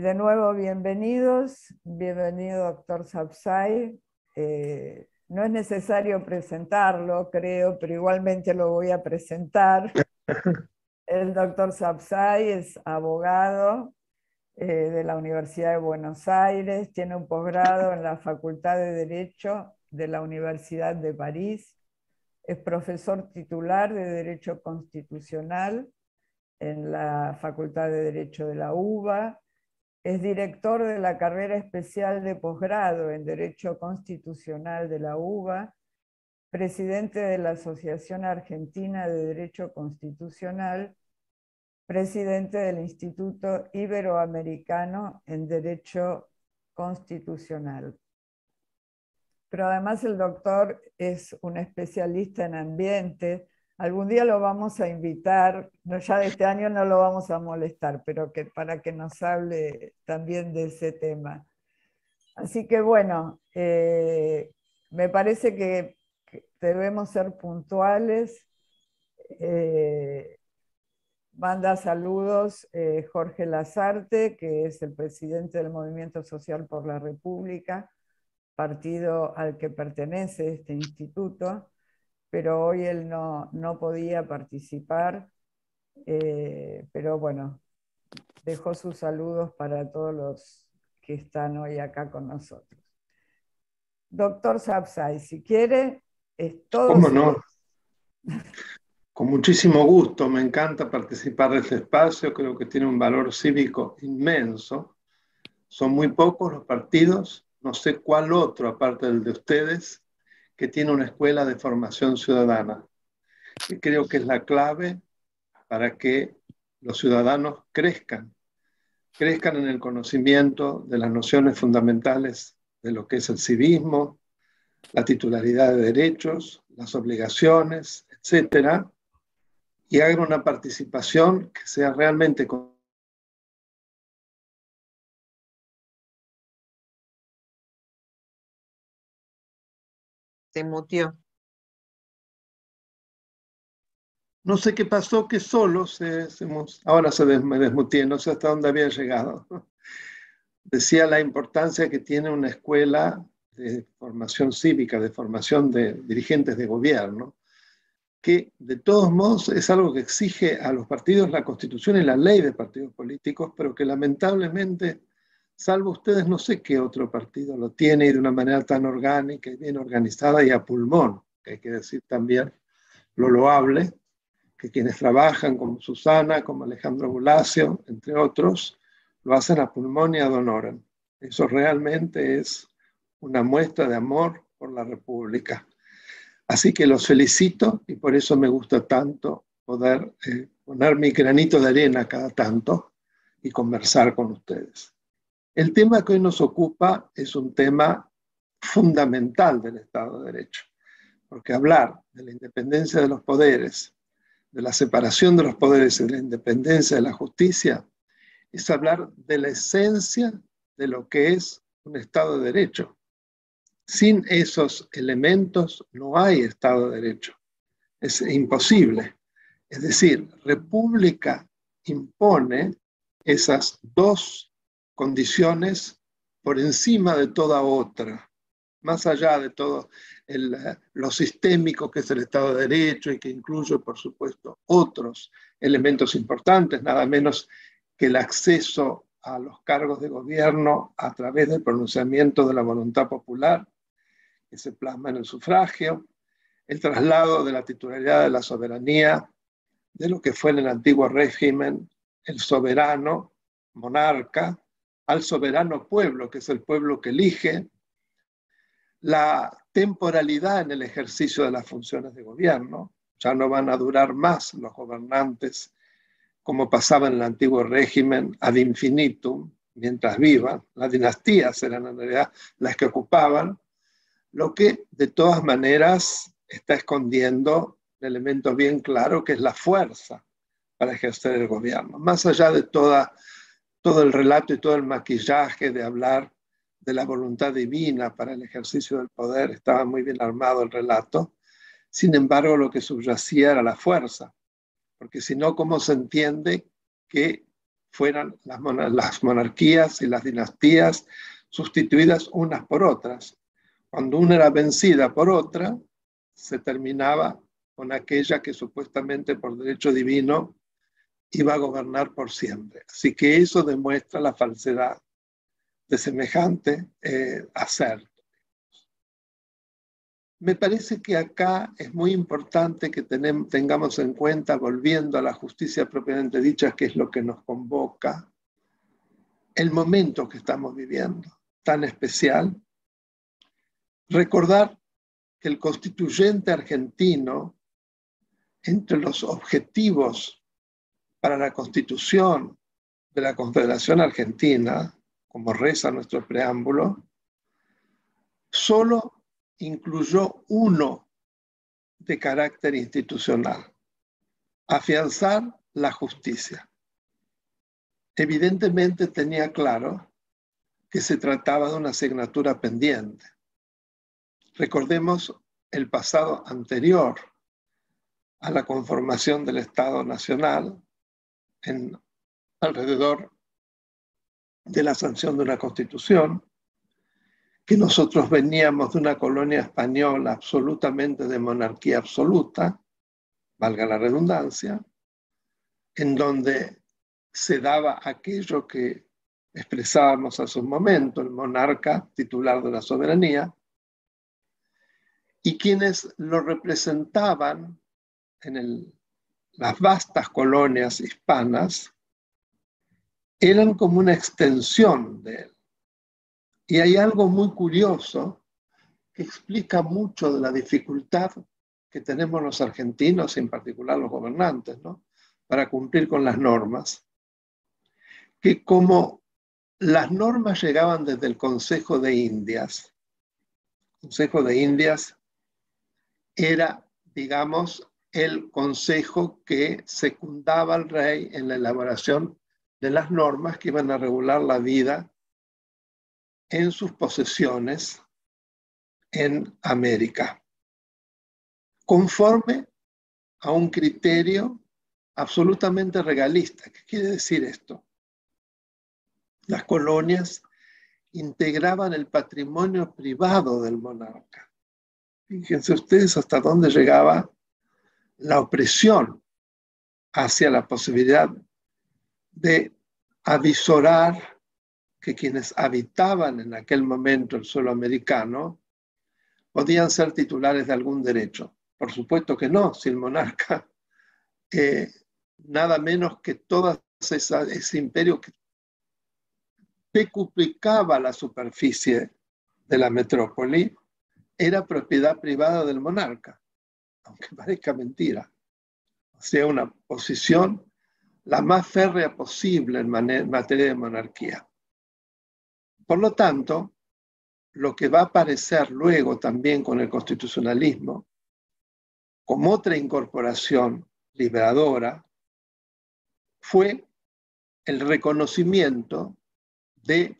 De nuevo, bienvenidos. Bienvenido, doctor Sapsay. No es necesario presentarlo, creo, pero igualmente lo voy a presentar. El doctor Sapsay es abogado de la Universidad de Buenos Aires, tiene un posgrado en la Facultad de Derecho de la Universidad de París, es profesor titular de Derecho Constitucional en la Facultad de Derecho de la UBA, es director de la carrera especial de posgrado en Derecho Constitucional de la UBA, presidente de la Asociación Argentina de Derecho Constitucional, presidente del Instituto Iberoamericano en Derecho Constitucional. Pero además el doctor es un especialista en ambiente. Algún día lo vamos a invitar, no, ya de este año no lo vamos a molestar, pero para que nos hable también de ese tema. Así que bueno, me parece que debemos ser puntuales. Manda saludos Jorge Lasarte, que es el presidente del Movimiento Social por la República, partido al que pertenece este instituto, pero hoy él no podía participar, pero bueno, dejó sus saludos para todos los que están hoy acá con nosotros. Doctor Sapsay, si quiere, es todo. ¿Cómo no? Con muchísimo gusto, me encanta participar de este espacio, creo que tiene un valor cívico inmenso. Son muy pocos los partidos, no sé cuál otro, aparte del de ustedes, que tiene una escuela de formación ciudadana. Y creo que es la clave para que los ciudadanos crezcan en el conocimiento de las nociones fundamentales de lo que es el civismo, la titularidad de derechos, las obligaciones, etcétera, y hagan una participación que sea realmente. Se muteó. No sé qué pasó, que solo ahora me desmuteé, no sé hasta dónde había llegado. Decía la importancia que tiene una escuela de formación cívica, de formación de dirigentes de gobierno, que de todos modos es algo que exige a los partidos la Constitución y la ley de partidos políticos, pero que lamentablemente, salvo ustedes, no sé qué otro partido lo tiene y de una manera tan orgánica y bien organizada y a pulmón, que hay que decir también lo loable, que quienes trabajan como Susana, como Alejandro Bulacio, entre otros, lo hacen a pulmón y ad honorem. Eso realmente es una muestra de amor por la República. Así que los felicito y por eso me gusta tanto poder poner mi granito de arena cada tanto y conversar con ustedes. El tema que hoy nos ocupa es un tema fundamental del Estado de Derecho, porque hablar de la independencia de los poderes, de la separación de los poderes y de la independencia de la justicia, es hablar de la esencia de lo que es un Estado de Derecho. Sin esos elementos no hay Estado de Derecho. Es imposible. Es decir, República impone esas dos condiciones por encima de toda otra, más allá de todo lo sistémico que es el Estado de Derecho y que incluye, por supuesto, otros elementos importantes, nada menos que el acceso a los cargos de gobierno a través del pronunciamiento de la voluntad popular, que se plasma en el sufragio, el traslado de la titularidad de la soberanía de lo que fue en el antiguo régimen el soberano monarca al soberano pueblo, que es el pueblo que elige, la temporalidad en el ejercicio de las funciones de gobierno. Ya no van a durar más los gobernantes como pasaba en el antiguo régimen ad infinitum, mientras vivan. Las dinastías eran en realidad las que ocupaban, lo que de todas maneras está escondiendo un elemento bien claro que es la fuerza para ejercer el gobierno. Más allá de todo el relato y todo el maquillaje de hablar de la voluntad divina para el ejercicio del poder, estaba muy bien armado el relato. Sin embargo, lo que subyacía era la fuerza, porque si no, ¿cómo se entiende que fueran las monarquías y las dinastías sustituidas unas por otras. Cuando una era vencida por otra, se terminaba con aquella que supuestamente por derecho divino iba a gobernar por siempre. Así que eso demuestra la falsedad de semejante hacer. Me parece que acá es muy importante que tengamos en cuenta, volviendo a la justicia propiamente dicha, que es lo que nos convoca, el momento que estamos viviendo, tan especial. Recordar que el constituyente argentino, entre los objetivos para la constitución de la Confederación Argentina, como reza nuestro preámbulo, solo incluyó uno de carácter institucional: afianzar la justicia. Evidentemente tenía claro que se trataba de una asignatura pendiente. Recordemos el pasado anterior a la conformación del Estado Nacional, alrededor de la sanción de una Constitución, que nosotros veníamos de una colonia española absolutamente de monarquía absoluta, valga la redundancia, en donde se daba aquello que expresábamos hace un momento, el monarca titular de la soberanía, y quienes lo representaban en las vastas colonias hispanas eran como una extensión de él. Y hay algo muy curioso que explica mucho de la dificultad que tenemos los argentinos, y en particular los gobernantes, ¿no?, para cumplir con las normas, que como las normas llegaban desde el Consejo de Indias, el Consejo de Indias era, digamos, el consejo que secundaba al rey en la elaboración de las normas que iban a regular la vida en sus posesiones en América, conforme a un criterio absolutamente regalista. ¿Qué quiere decir esto? Las colonias integraban el patrimonio privado del monarca. Fíjense ustedes hasta dónde llegaba la opresión hacia la posibilidad de avisorar que quienes habitaban en aquel momento el suelo americano podían ser titulares de algún derecho. Por supuesto que no, si el monarca, nada menos que todo ese imperio que decuplicaba la superficie de la metrópoli, era propiedad privada del monarca, aunque parezca mentira. O sea, una posición la más férrea posible en materia de monarquía. Por lo tanto, lo que va a aparecer luego también con el constitucionalismo, como otra incorporación liberadora, fue el reconocimiento de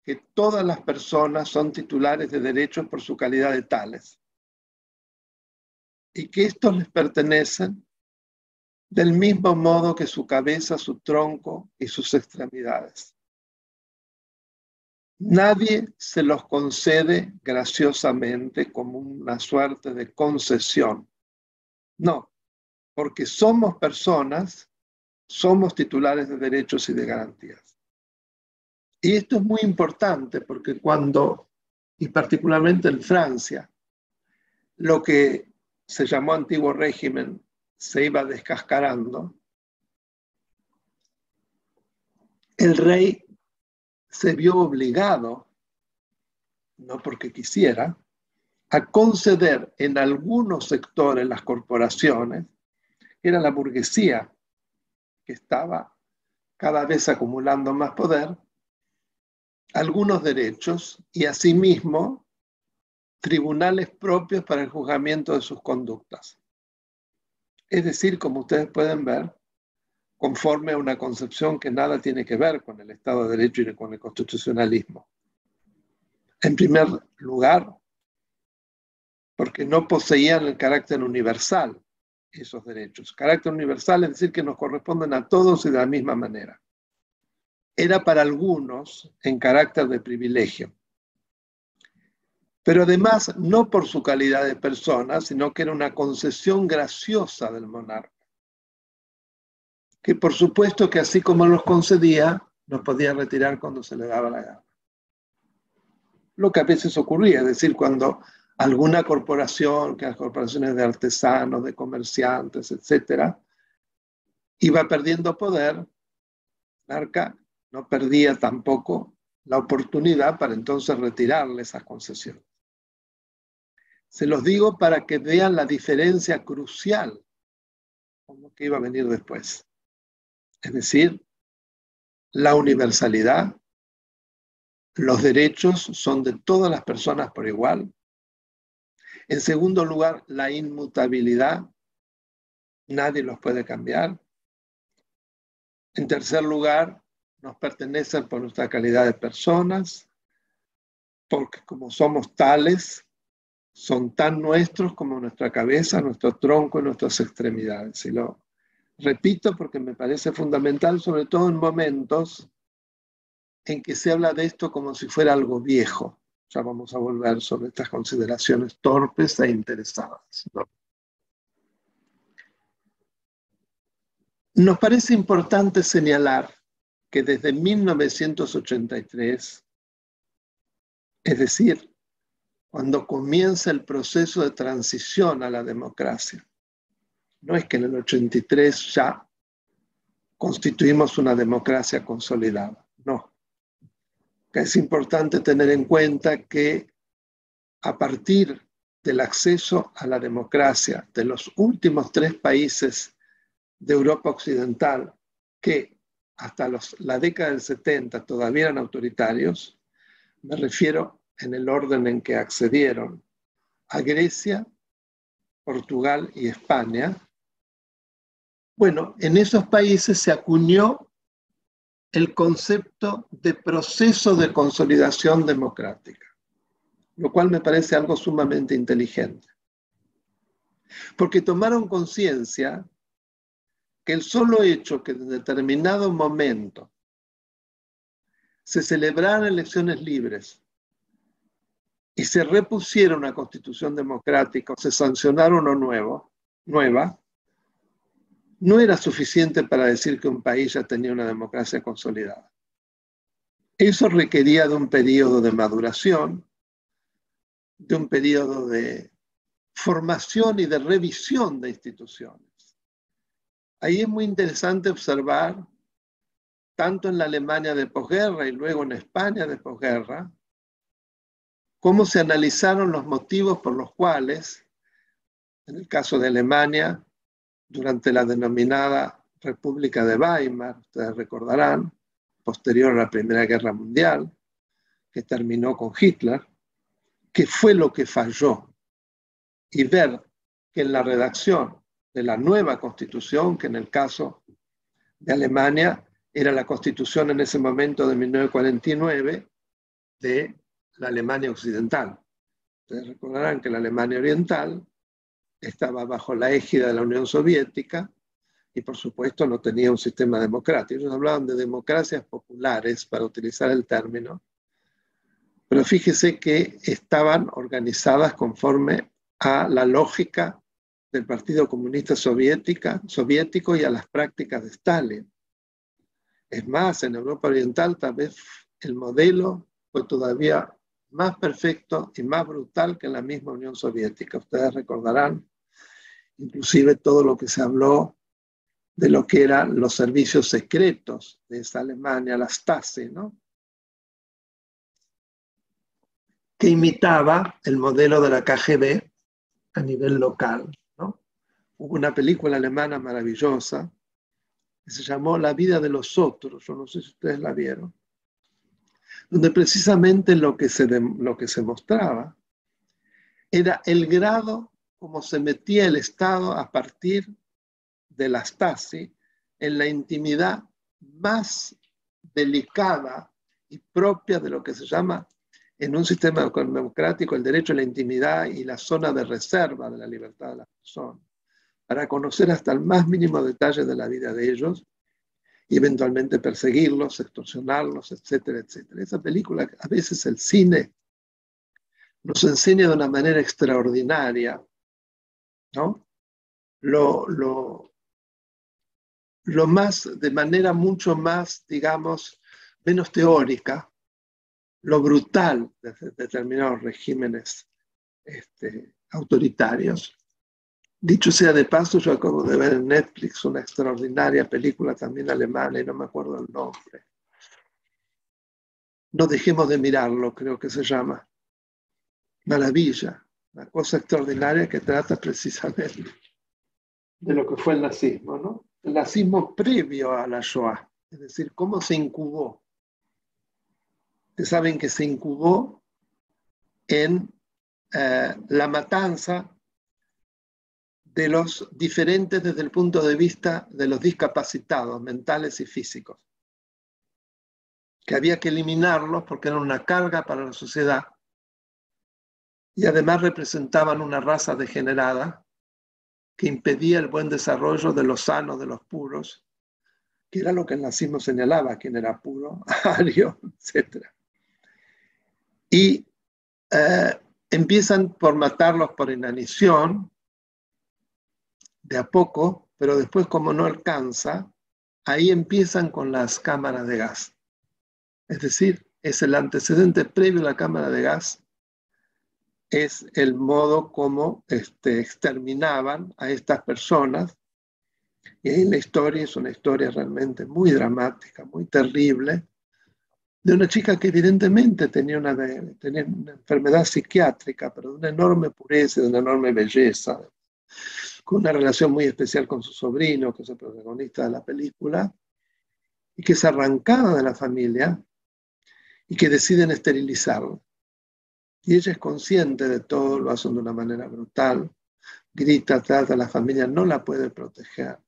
que todas las personas son titulares de derechos por su calidad de tales y que estos les pertenecen del mismo modo que su cabeza, su tronco y sus extremidades. Nadie se los concede graciosamente como una suerte de concesión. No, porque somos personas, somos titulares de derechos y de garantías. Y esto es muy importante porque cuando, y particularmente en Francia, lo que se llamó antiguo régimen se iba descascarando, el rey se vio obligado, no porque quisiera, a conceder en algunos sectores las corporaciones, que era la burguesía que estaba cada vez acumulando más poder, algunos derechos y asimismo tribunales propios para el juzgamiento de sus conductas. Es decir, como ustedes pueden ver, conforme a una concepción que nada tiene que ver con el Estado de Derecho y con el constitucionalismo. En primer lugar, porque no poseían el carácter universal esos derechos. Carácter universal es decir que nos corresponden a todos y de la misma manera. era para algunos en carácter de privilegio. Pero además, no por su calidad de persona, sino que era una concesión graciosa del monarca, que por supuesto que así como los concedía, los podía retirar cuando se le daba la gana. Lo que a veces ocurría, es decir, cuando alguna corporación, que las corporaciones de artesanos, de comerciantes, etcétera, iba perdiendo poder, el monarca no perdía tampoco la oportunidad para entonces retirarle esas concesiones. Se los digo para que vean la diferencia crucial con lo que iba a venir después. Es decir, la universalidad, los derechos son de todas las personas por igual. En segundo lugar, la inmutabilidad, nadie los puede cambiar. En tercer lugar, nos pertenecen por nuestra calidad de personas, porque como somos tales, son tan nuestros como nuestra cabeza, nuestro tronco y nuestras extremidades. Y lo repito porque me parece fundamental, sobre todo en momentos en que se habla de esto como si fuera algo viejo. Ya vamos a volver sobre estas consideraciones torpes e interesadas, ¿no? Nos parece importante señalar que desde 1983, es decir, cuando comienza el proceso de transición a la democracia, no es que en el 83 ya constituimos una democracia consolidada, no. Que es importante tener en cuenta que a partir del acceso a la democracia de los últimos 3 países de Europa Occidental, que hasta la década del 70 todavía eran autoritarios, me refiero en el orden en que accedieron a Grecia, Portugal y España. Bueno, en esos países se acuñó el concepto de proceso de consolidación democrática, lo cual me parece algo sumamente inteligente. Porque tomaron conciencia que el solo hecho que en determinado momento se celebraran elecciones libres y se repusiera una constitución democrática o se sancionara una nueva, no era suficiente para decir que un país ya tenía una democracia consolidada. Eso requería de un periodo de maduración, de un periodo de formación y de revisión de instituciones. Ahí es muy interesante observar, tanto en la Alemania de posguerra y luego en España de posguerra, cómo se analizaron los motivos por los cuales, en el caso de Alemania, durante la denominada República de Weimar, ustedes recordarán, posterior a la Primera Guerra Mundial, que terminó con Hitler, qué fue lo que falló, y ver que en la redacción de la nueva Constitución, que en el caso de Alemania era la Constitución en ese momento de 1949 de la Alemania Occidental. Ustedes recordarán que la Alemania Oriental estaba bajo la égida de la Unión Soviética y por supuesto no tenía un sistema democrático. Ellos hablaban de democracias populares, para utilizar el término, pero fíjese que estaban organizadas conforme a la lógica del Partido Comunista Soviético y a las prácticas de Stalin. Es más, en Europa Oriental tal vez el modelo fue todavía más perfecto y más brutal que en la misma Unión Soviética. Ustedes recordarán inclusive todo lo que se habló de lo que eran los servicios secretos de esa Alemania, la Stasi, ¿no? Que imitaba el modelo de la KGB a nivel local, ¿no? Hubo una película alemana maravillosa que se llamó La vida de los otros, yo no sé si ustedes la vieron, donde precisamente lo que se mostraba era el grado como se metía el Estado a partir de la Stasi en la intimidad más delicada y propia de lo que se llama en un sistema democrático el derecho a la intimidad y la zona de reserva de la libertad de las personas, para conocer hasta el más mínimo detalle de la vida de ellos y eventualmente perseguirlos, extorsionarlos, etcétera, etcétera. Esa película, a veces el cine nos enseña de una manera extraordinaria, ¿no? Lo más, de manera mucho más, digamos, menos teórica, lo brutal de determinados regímenes autoritarios. Dicho sea de paso, yo acabo de ver en Netflix una extraordinaria película también alemana y no me acuerdo el nombre. No dejemos de mirarlo, creo que se llama. Maravilla, una cosa extraordinaria que trata precisamente de lo que fue el nazismo, ¿no? El nazismo previo a la Shoah, es decir, cómo se incubó. Ustedes saben que se incubó en la matanza de los diferentes desde el punto de vista de los discapacitados mentales y físicos, que había que eliminarlos porque eran una carga para la sociedad y además representaban una raza degenerada que impedía el buen desarrollo de los sanos, de los puros, que era lo que el nazismo señalaba, quién era puro, ario, etc. Y empiezan por matarlos por inanición, de a poco, pero después como no alcanza, ahí empiezan con las cámaras de gas. Es decir, es el antecedente previo a la cámara de gas, es el modo como exterminaban a estas personas. Y ahí la historia es una historia realmente muy dramática, muy terrible, de una chica que evidentemente tenía una enfermedad psiquiátrica, pero de una enorme pureza, de una enorme belleza, con una relación muy especial con su sobrino, que es el protagonista de la película, y que es arrancada de la familia y que deciden esterilizarla. Y ella es consciente de todo, lo hacen de una manera brutal, grita, trata, la familia no la puede proteger.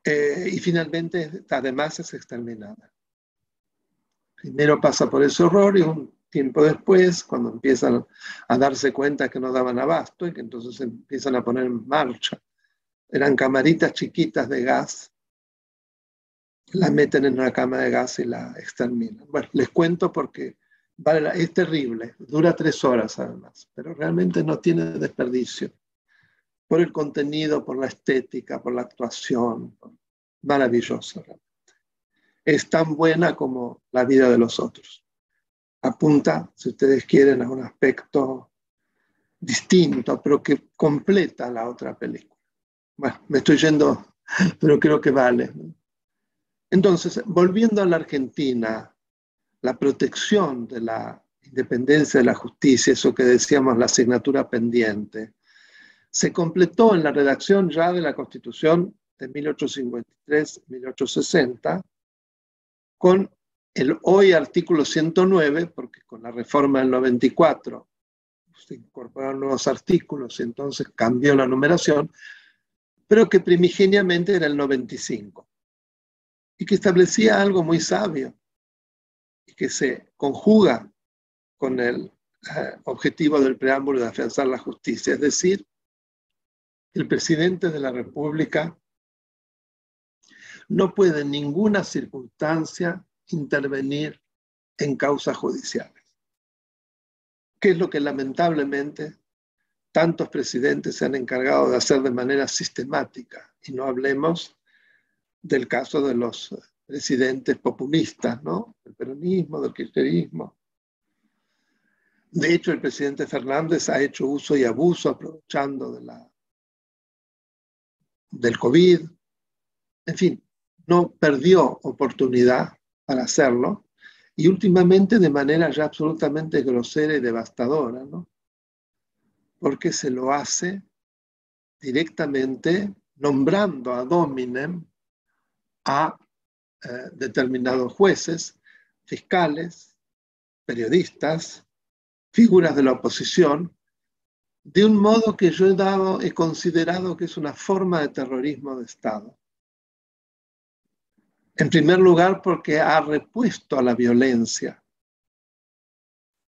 Y finalmente, además, es exterminada. Primero pasa por ese horror y un tiempo después, cuando empiezan a darse cuenta que no daban abasto y que entonces empiezan a poner en marcha, eran camaritas chiquitas de gas, la meten en una cama de gas y la exterminan. Bueno, les cuento porque es terrible, dura 3 horas además, pero realmente no tiene desperdicio. Por el contenido, por la estética, por la actuación, maravillosa realmente. Es tan buena como la vida de los otros. Apunta, si ustedes quieren, a un aspecto distinto, pero que completa la otra película. Bueno, me estoy yendo, pero creo que vale. Entonces, volviendo a la Argentina, la protección de la independencia de la justicia, eso que decíamos, la asignatura pendiente, se completó en la redacción ya de la Constitución de 1853-1860 con el hoy artículo 109, porque con la reforma del 94 se incorporaron nuevos artículos y entonces cambió la numeración, pero que primigeniamente era el 95, y que establecía algo muy sabio, y que se conjuga con el objetivo del preámbulo de afianzar la justicia, es decir, el presidente de la República no puede en ninguna circunstancia intervenir en causas judiciales, que es lo que lamentablemente tantos presidentes se han encargado de hacer de manera sistemática, y no hablemos del caso de los presidentes populistas, ¿no? Del peronismo, del kirchnerismo. De hecho, el presidente Fernández ha hecho uso y abuso aprovechando del COVID. En fin, no perdió oportunidad para hacerlo, y últimamente de manera ya absolutamente grosera y devastadora, ¿no? Porque se lo hace directamente nombrando ad hominem a determinados jueces, fiscales, periodistas, figuras de la oposición, de un modo que yo he considerado que es una forma de terrorismo de Estado. En primer lugar, porque ha repuesto a la violencia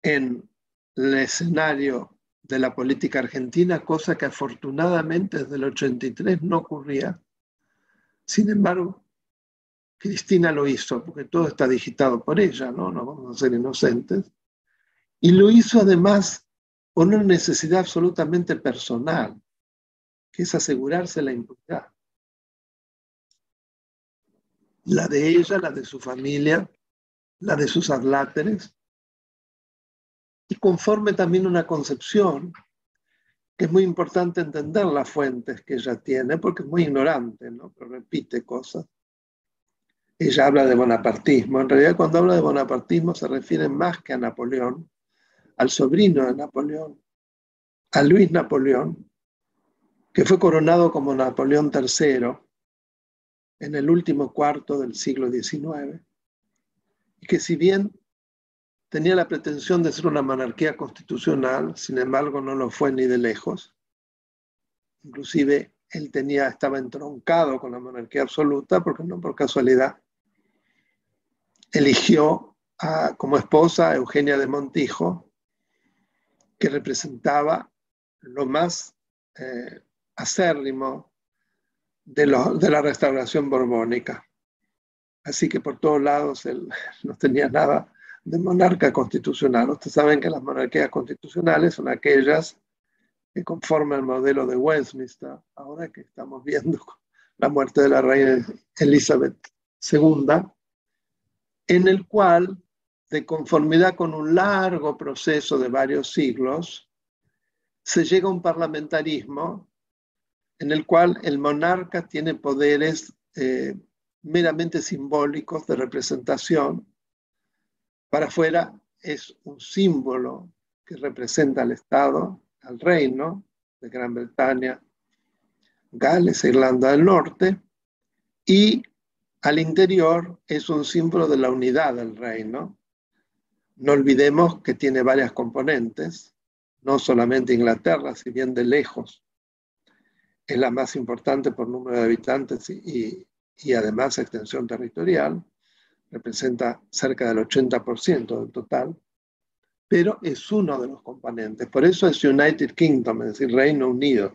en el escenario de la política argentina, cosa que afortunadamente desde el 83 no ocurría. Sin embargo, Cristina lo hizo, porque todo está digitado por ella, ¿no? No vamos a ser inocentes. Y lo hizo además con una necesidad absolutamente personal, que es asegurarse la impunidad. La de ella, la de su familia, la de sus adláteres, y conforme también una concepción que es muy importante entender las fuentes que ella tiene, porque es muy ignorante, ¿no? Pero repite cosas. Ella habla de bonapartismo. En realidad, cuando habla de bonapartismo se refiere más que a Napoleón, al sobrino de Napoleón, a Luis Napoleón, que fue coronado como Napoleón III en el último cuarto del siglo XIX, y que si bien tenía la pretensión de ser una monarquía constitucional, sin embargo no lo fue ni de lejos. Inclusive él estaba entroncado con la monarquía absoluta, porque no por casualidad eligió como esposa a Eugenia de Montijo, que representaba lo más acérrimo de la restauración borbónica. Así que por todos lados él no tenía nada de monarca constitucional. Ustedes saben que las monarquías constitucionales son aquellas que conforman el modelo de Westminster, ahora que estamos viendo la muerte de la reina Elizabeth II, en el cual, de conformidad con un largo proceso de varios siglos, se llega a un parlamentarismo en el cual el monarca tiene poderes meramente simbólicos de representación. Para afuera es un símbolo que representa al Estado, al reino de Gran Bretaña, Gales e Irlanda del Norte, y al interior es un símbolo de la unidad del reino. No olvidemos que tiene varias componentes, no solamente Inglaterra, si bien de lejos es la más importante por número de habitantes y además extensión territorial, representa cerca del 80% del total, pero es uno de los componentes. Por eso es United Kingdom, es decir, Reino Unido.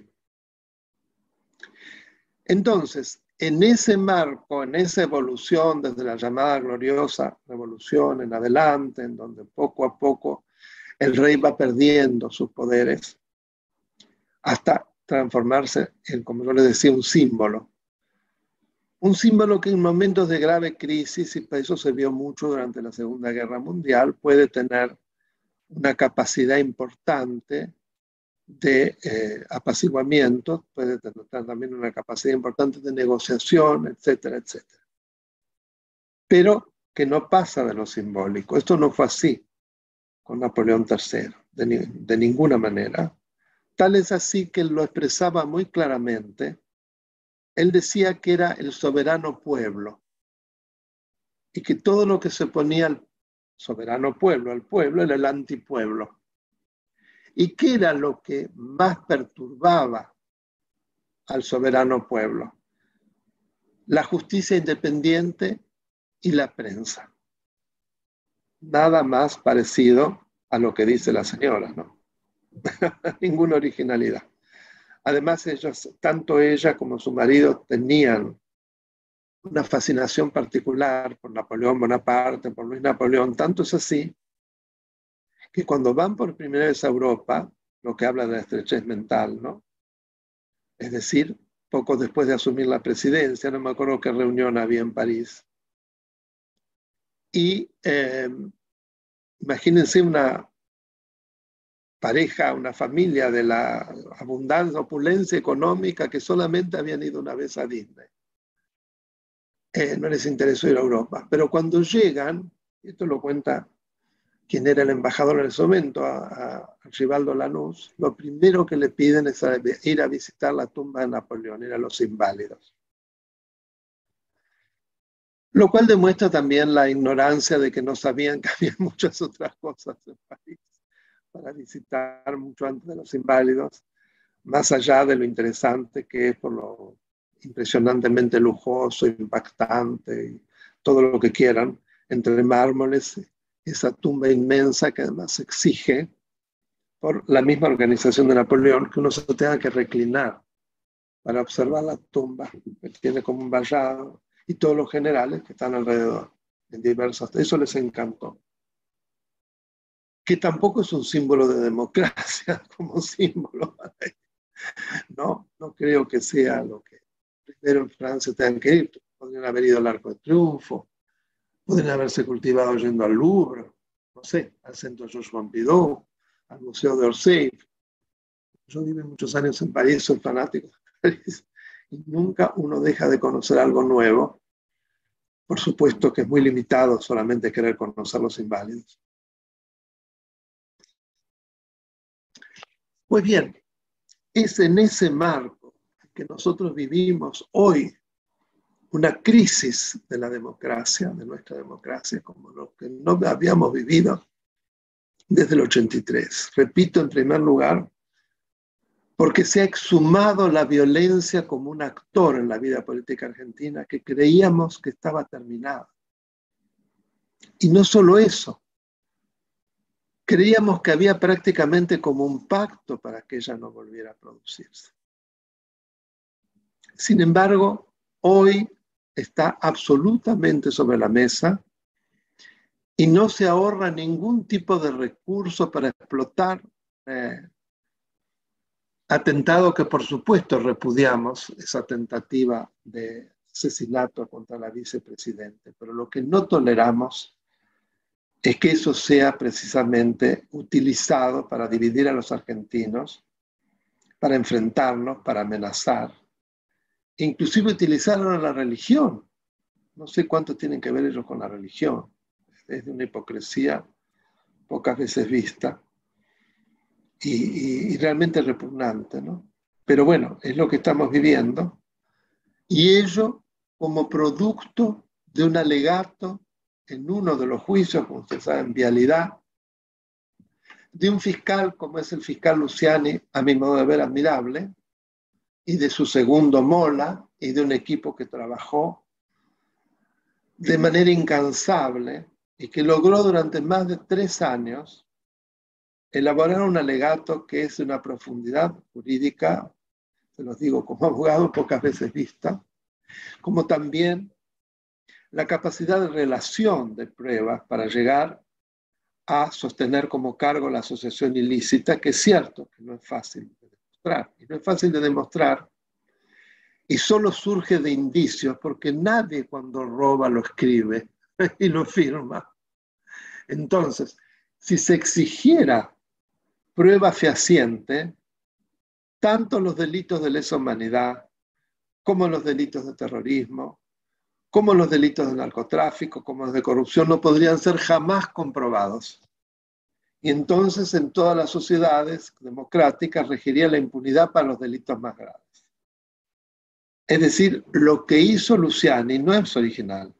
Entonces, en ese marco, en esa evolución desde la llamada gloriosa revolución en adelante, en donde poco a poco el rey va perdiendo sus poderes, hasta transformarse en, como yo les decía, un símbolo. Un símbolo que en momentos de grave crisis, y eso se vio mucho durante la Segunda Guerra Mundial, puede tener una capacidad importante de apaciguamiento, puede tener también una capacidad importante de negociación, etcétera, etcétera. Pero que no pasa de lo simbólico. Esto no fue así con Napoleón III, de ninguna manera. Tal es así que él lo expresaba muy claramente. Él decía que era el soberano pueblo y que todo lo que se oponía al soberano pueblo, al pueblo, era el antipueblo. ¿Y qué era lo que más perturbaba al soberano pueblo? La justicia independiente y la prensa. Nada más parecido a lo que dice la señora, ¿no? Ninguna originalidad. Además, tanto ella como su marido tenían una fascinación particular por Napoleón Bonaparte, por Luis Napoleón. Tanto es así que cuando van por primera vez a Europa, lo que habla de la estrechez mental, ¿no? Es decir, poco después de asumir la presidencia, no me acuerdo qué reunión había en París. Y imagínense una pareja, una familia de la abundancia, opulencia económica que solamente habían ido una vez a Disney. No les interesó ir a Europa. Pero cuando llegan, esto lo cuenta quien era el embajador en ese momento, a Rivaldo Lanús, lo primero que le piden es ir a visitar la tumba de Napoleón, ir a los inválidos. Lo cual demuestra también la ignorancia de que no sabían que había muchas otras cosas en París para visitar mucho antes de los inválidos, más allá de lo interesante que es por lo impresionantemente lujoso, impactante, y todo lo que quieran, entre mármoles, esa tumba inmensa que además exige, por la misma organización de Napoleón, que uno se tenga que reclinar para observar la tumba, que tiene como un vallado, y todos los generales que están alrededor, en diversas. Eso les encantó. Que tampoco es un símbolo de democracia como símbolo. No creo que sea lo que primero en Francia tengan que ir. Podrían haber ido al Arco de Triunfo, podrían haberse cultivado yendo al Louvre, no sé, al Centro Georges Pompidou, al Museo de Orsay. Yo viví muchos años en París, soy fanático de París, y nunca uno deja de conocer algo nuevo. Por supuesto que es muy limitado solamente querer conocer los inválidos. Pues bien, es en ese marco que nosotros vivimos hoy una crisis de la democracia, de nuestra democracia, como lo que no habíamos vivido desde el 83. Repito, en primer lugar, porque se ha exhumado la violencia como un actor en la vida política argentina que creíamos que estaba terminada. Y no solo eso, creíamos que había prácticamente como un pacto para que ella no volviera a producirse. Sin embargo, hoy está absolutamente sobre la mesa y no se ahorra ningún tipo de recurso para explotar atentado que por supuesto repudiamos, esa tentativa de asesinato contra la vicepresidenta, pero lo que no toleramos es que eso sea precisamente utilizado para dividir a los argentinos, para enfrentarnos, para amenazar, inclusive utilizaron a la religión. No sé cuánto tienen que ver ellos con la religión. Es de una hipocresía pocas veces vista y realmente repugnante, ¿no? Pero bueno, es lo que estamos viviendo. Y ello como producto de un alegato en uno de los juicios, como ustedes saben, vialidad, de un fiscal como es el fiscal Luciani, a mi modo de ver admirable, y de su segundo Mola, y de un equipo que trabajó de manera incansable y que logró durante más de 3 años elaborar un alegato que es de una profundidad jurídica, se los digo como abogado, pocas veces vista, como también la capacidad de relación de pruebas para llegar a sostener como cargo la asociación ilícita, que es cierto que no es fácil de demostrar. Y no es fácil de demostrar y solo surge de indicios, porque nadie cuando roba lo escribe y lo firma. Entonces, si se exigiera prueba fehaciente, tanto los delitos de lesa humanidad, como los delitos de terrorismo, como los delitos de narcotráfico, como los de corrupción, no podrían ser jamás comprobados. Y entonces en todas las sociedades democráticas regiría la impunidad para los delitos más graves. Es decir, lo que hizo Luciani no es original.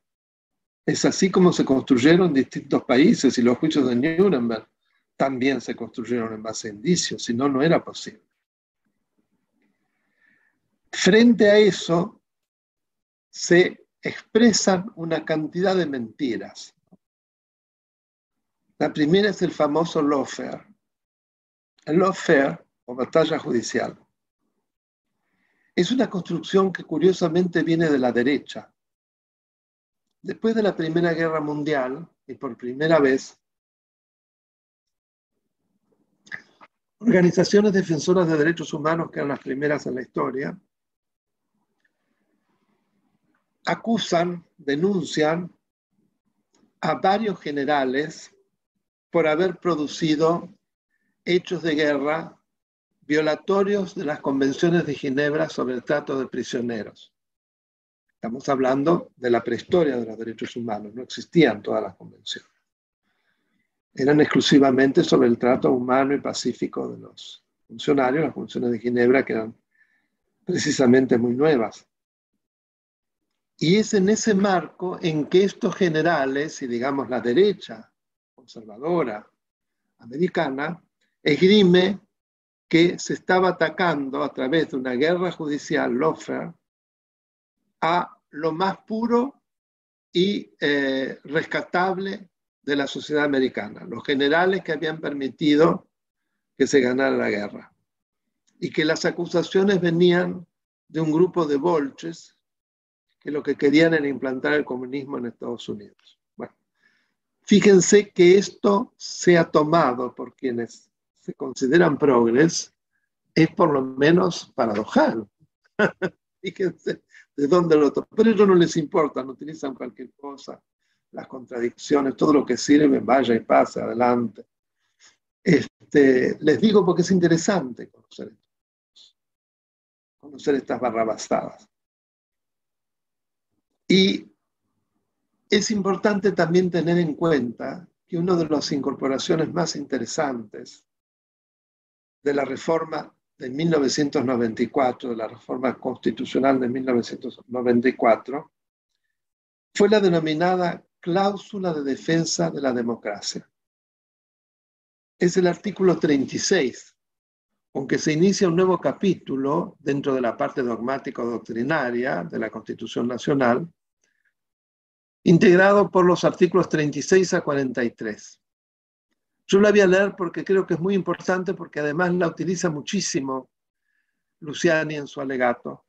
Es así como se construyeron distintos países y los juicios de Nuremberg también se construyeron en base a indicios, si no, no era posible. Frente a eso se expresan una cantidad de mentiras. La primera es el famoso lawfare. El lawfare, o batalla judicial, es una construcción que curiosamente viene de la derecha. Después de la Primera Guerra Mundial, y por primera vez, organizaciones defensoras de derechos humanos, que eran las primeras en la historia, acusan, denuncian a varios generales por haber producido hechos de guerra violatorios de las convenciones de Ginebra sobre el trato de prisioneros. Estamos hablando de la prehistoria de los derechos humanos, no existían todas las convenciones. Eran exclusivamente sobre el trato humano y pacífico de los funcionarios, las convenciones de Ginebra, que eran precisamente muy nuevas. Y es en ese marco en que estos generales, y digamos la derecha conservadora americana, esgrime que se estaba atacando a través de una guerra judicial, lawfare, a lo más puro y rescatable de la sociedad americana, los generales que habían permitido que se ganara la guerra. Y que las acusaciones venían de un grupo de bolches que lo que querían era implantar el comunismo en Estados Unidos. Bueno, fíjense que esto sea tomado por quienes se consideran progres, es por lo menos paradojal. Fíjense de dónde lo toman. Pero a ellos no les importa, no utilizan cualquier cosa, las contradicciones, todo lo que sirve, vaya y pase, adelante. Les digo porque es interesante conocer estas barrabasadas. Y es importante también tener en cuenta que una de las incorporaciones más interesantes de la reforma de 1994, de la reforma constitucional de 1994, fue la denominada cláusula de defensa de la democracia. Es el artículo 36, aunque se inicia un nuevo capítulo dentro de la parte dogmático-doctrinaria de la Constitución Nacional, integrado por los artículos 36 a 43. Yo la voy a leer porque creo que es muy importante, porque además la utiliza muchísimo Luciani en su alegato.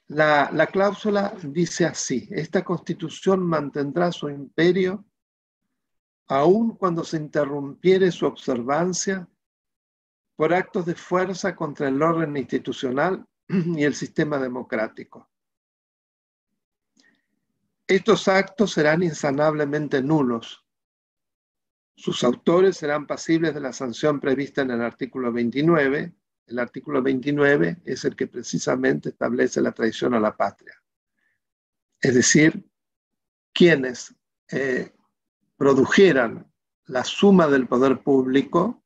La cláusula dice así: esta Constitución mantendrá su imperio aun cuando se interrumpiere su observancia por actos de fuerza contra el orden institucional y el sistema democrático. Estos actos serán insanablemente nulos. Sus autores serán pasibles de la sanción prevista en el artículo 29. El artículo 29 es el que precisamente establece la traición a la patria. Es decir, quienes produjeran la suma del poder público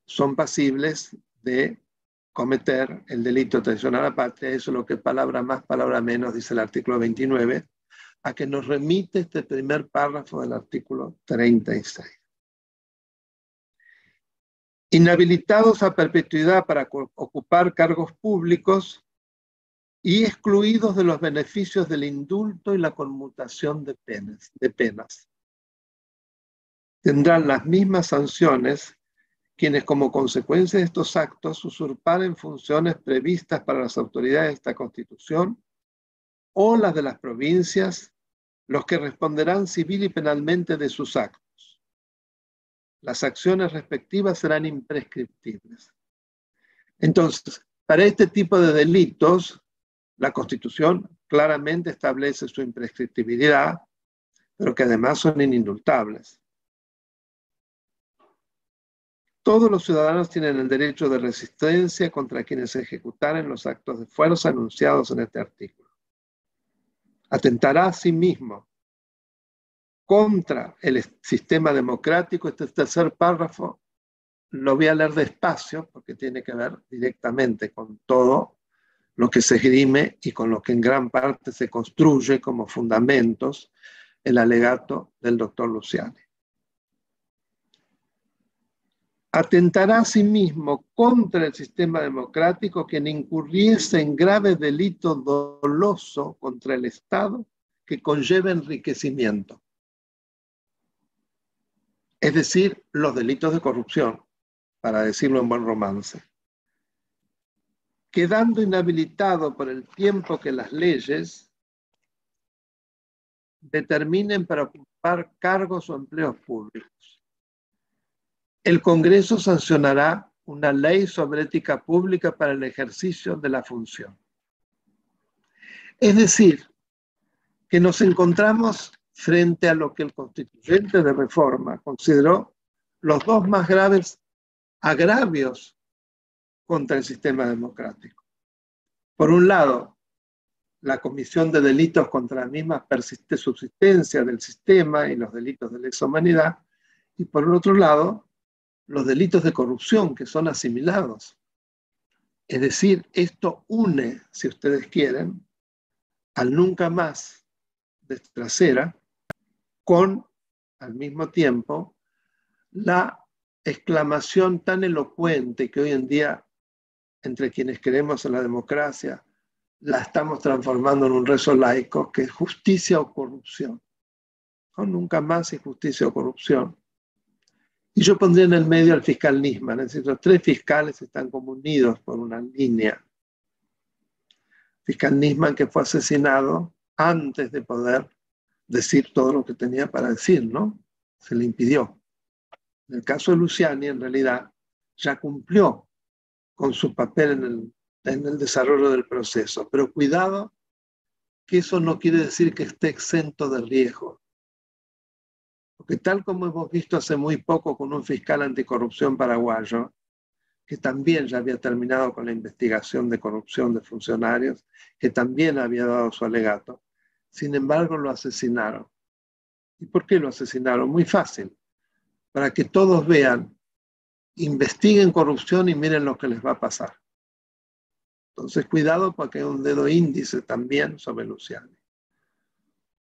son pasibles de cometer el delito de traición a la patria. Eso es lo que palabra más, palabra menos dice el artículo 29, a que nos remite este primer párrafo del artículo 36. Inhabilitados a perpetuidad para ocupar cargos públicos y excluidos de los beneficios del indulto y la conmutación de penas. Tendrán las mismas sanciones quienes, como consecuencia de estos actos, usurparen funciones previstas para las autoridades de esta Constitución o las de las provincias, los que responderán civil y penalmente de sus actos. Las acciones respectivas serán imprescriptibles. Entonces, para este tipo de delitos, la Constitución claramente establece su imprescriptibilidad, pero que además son inindultables. Todos los ciudadanos tienen el derecho de resistencia contra quienes ejecutaren los actos de fuerza anunciados en este artículo. Atentará a sí mismo contra el sistema democrático. Este tercer párrafo lo voy a leer despacio porque tiene que ver directamente con todo lo que se esgrime y con lo que en gran parte se construye como fundamentos el alegato del doctor Luciani. Atentará a sí mismo contra el sistema democrático quien incurriese en grave delito doloso contra el Estado que conlleve enriquecimiento. Es decir, los delitos de corrupción, para decirlo en buen romance. Quedando inhabilitado por el tiempo que las leyes determinen para ocupar cargos o empleos públicos. El Congreso sancionará una ley sobre ética pública para el ejercicio de la función. Es decir, que nos encontramos frente a lo que el constituyente de reforma consideró los dos más graves agravios contra el sistema democrático. Por un lado, la comisión de delitos contra la misma subsistencia del sistema y los delitos de lesa humanidad, y por el otro lado, los delitos de corrupción que son asimilados. Es decir, esto une, si ustedes quieren, al nunca más de trasera con, al mismo tiempo, la exclamación tan elocuente que hoy en día, entre quienes creemos en la democracia, la estamos transformando en un rezo laico, que es justicia o corrupción. No, nunca más injusticia o corrupción. Y yo pondría en el medio al fiscal Nisman, es decir, los tres fiscales están como unidos por una línea. fiscal Nisman, que fue asesinado antes de poder decir todo lo que tenía para decir, ¿no? Se le impidió. En el caso de Luciani, en realidad, ya cumplió con su papel en el desarrollo del proceso. Pero cuidado, que eso no quiere decir que esté exento de riesgo. Porque tal como hemos visto hace muy poco con un fiscal anticorrupción paraguayo, que también ya había terminado con la investigación de corrupción de funcionarios, que también había dado su alegato, sin embargo lo asesinaron. ¿Y por qué lo asesinaron? Muy fácil, para que todos vean, investiguen corrupción y miren lo que les va a pasar. Entonces, cuidado porque hay un dedo índice también sobre Luciani.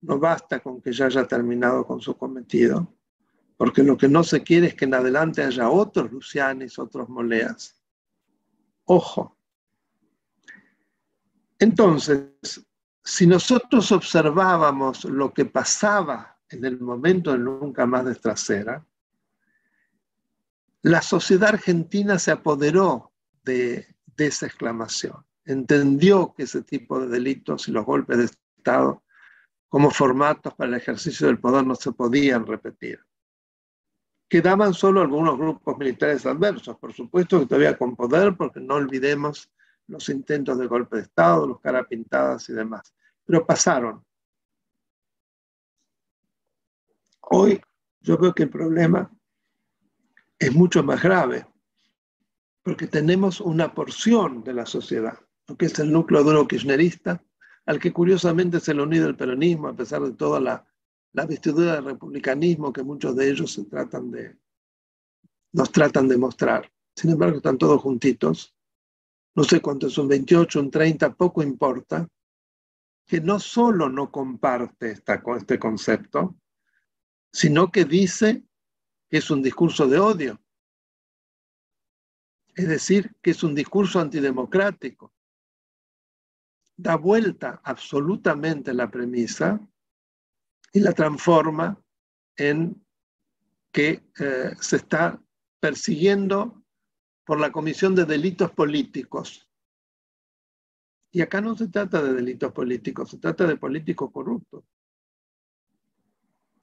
No basta con que ya haya terminado con su cometido, porque lo que no se quiere es que en adelante haya otros Lucianis, otros Moleas. Ojo. Entonces, si nosotros observábamos lo que pasaba en el momento de Nunca Más de Trasera, la sociedad argentina se apoderó de esa exclamación. Entendió que ese tipo de delitos y los golpes de Estado como formatos para el ejercicio del poder no se podían repetir. Quedaban solo algunos grupos militares adversos, por supuesto que todavía con poder, porque no olvidemos los intentos de golpe de Estado, los caras pintadas y demás. Pero pasaron. Hoy yo veo que el problema es mucho más grave, porque tenemos una porción de la sociedad, lo que es el núcleo duro kirchnerista, al que curiosamente se le unido el peronismo, a pesar de toda la vestidura del republicanismo que muchos de ellos nos tratan de mostrar. Sin embargo, están todos juntitos. No sé cuánto es, un 28, un 30, poco importa, que no solo no comparte este concepto, sino que dice que es un discurso de odio. Es decir, que es un discurso antidemocrático. Da vuelta absolutamente la premisa y la transforma en que se está persiguiendo por la comisión de delitos políticos. Y acá no se trata de delitos políticos, se trata de políticos corruptos.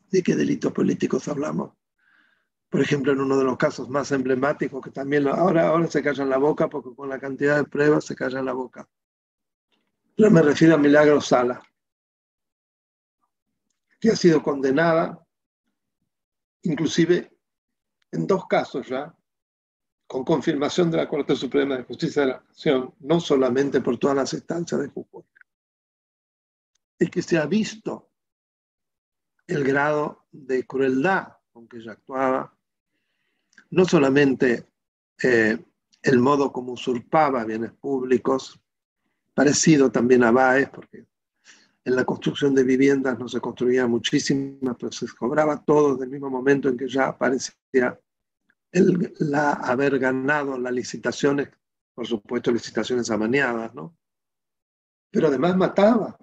¿De qué delitos políticos hablamos? Por ejemplo, en uno de los casos más emblemáticos, que también ahora se callan la boca porque con la cantidad de pruebas se callan la boca. Yo me refiero a Milagros Sala, que ha sido condenada, inclusive en 2 casos ya, con confirmación de la Corte Suprema de Justicia de la Nación, no solamente por todas las instancias de Jujuy. Es que se ha visto el grado de crueldad con que ella actuaba, no solamente el modo como usurpaba bienes públicos, parecido también a Báez, porque en la construcción de viviendas no se construía muchísimas, pero se cobraba todo desde el mismo momento en que ya aparecía haber ganado las licitaciones, por supuesto licitaciones amañadas, ¿no? Pero además mataba.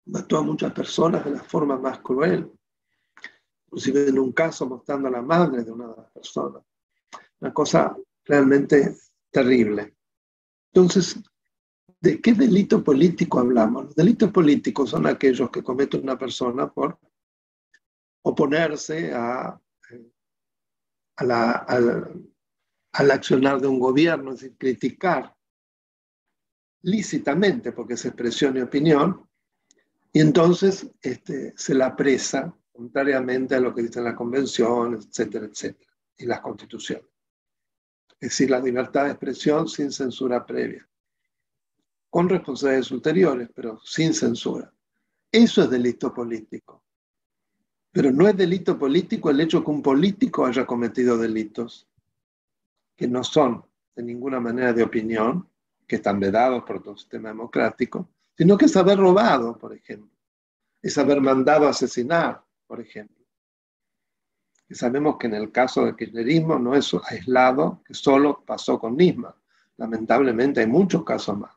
Mató a muchas personas de la forma más cruel. Inclusive en un caso mostrando a la madre de una de las personas. Una cosa realmente terrible. Entonces, ¿de qué delito político hablamos? Los delitos políticos son aquellos que comete una persona por oponerse al accionar de un gobierno, es decir, criticar lícitamente, porque es expresión y opinión, y entonces se la apresa, contrariamente a lo que dicen las convenciones, etcétera, etcétera, y las constituciones. Es decir, la libertad de expresión sin censura previa, con responsabilidades ulteriores, pero sin censura. Eso es delito político. Pero no es delito político el hecho que un político haya cometido delitos que no son de ninguna manera de opinión, que están vedados por todo sistema democrático, sino que es haber robado, por ejemplo. Es haber mandado a asesinar, por ejemplo. Y sabemos que en el caso del kirchnerismo no es aislado, que solo pasó con Nisman. Lamentablemente hay muchos casos más.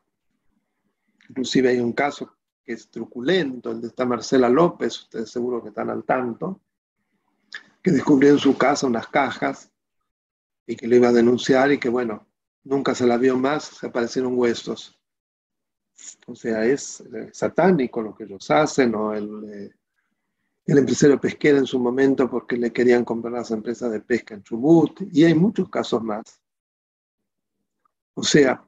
Inclusive hay un caso que es truculento, el de esta Marcela López, ustedes seguro que están al tanto, que descubrió en su casa unas cajas y que lo iba a denunciar y que, bueno, nunca se la vio más, se aparecieron huesos. O sea, es satánico lo que ellos hacen, o el empresario pesquero en su momento porque le querían comprar las empresas de pesca en Chubut, y hay muchos casos más. O sea,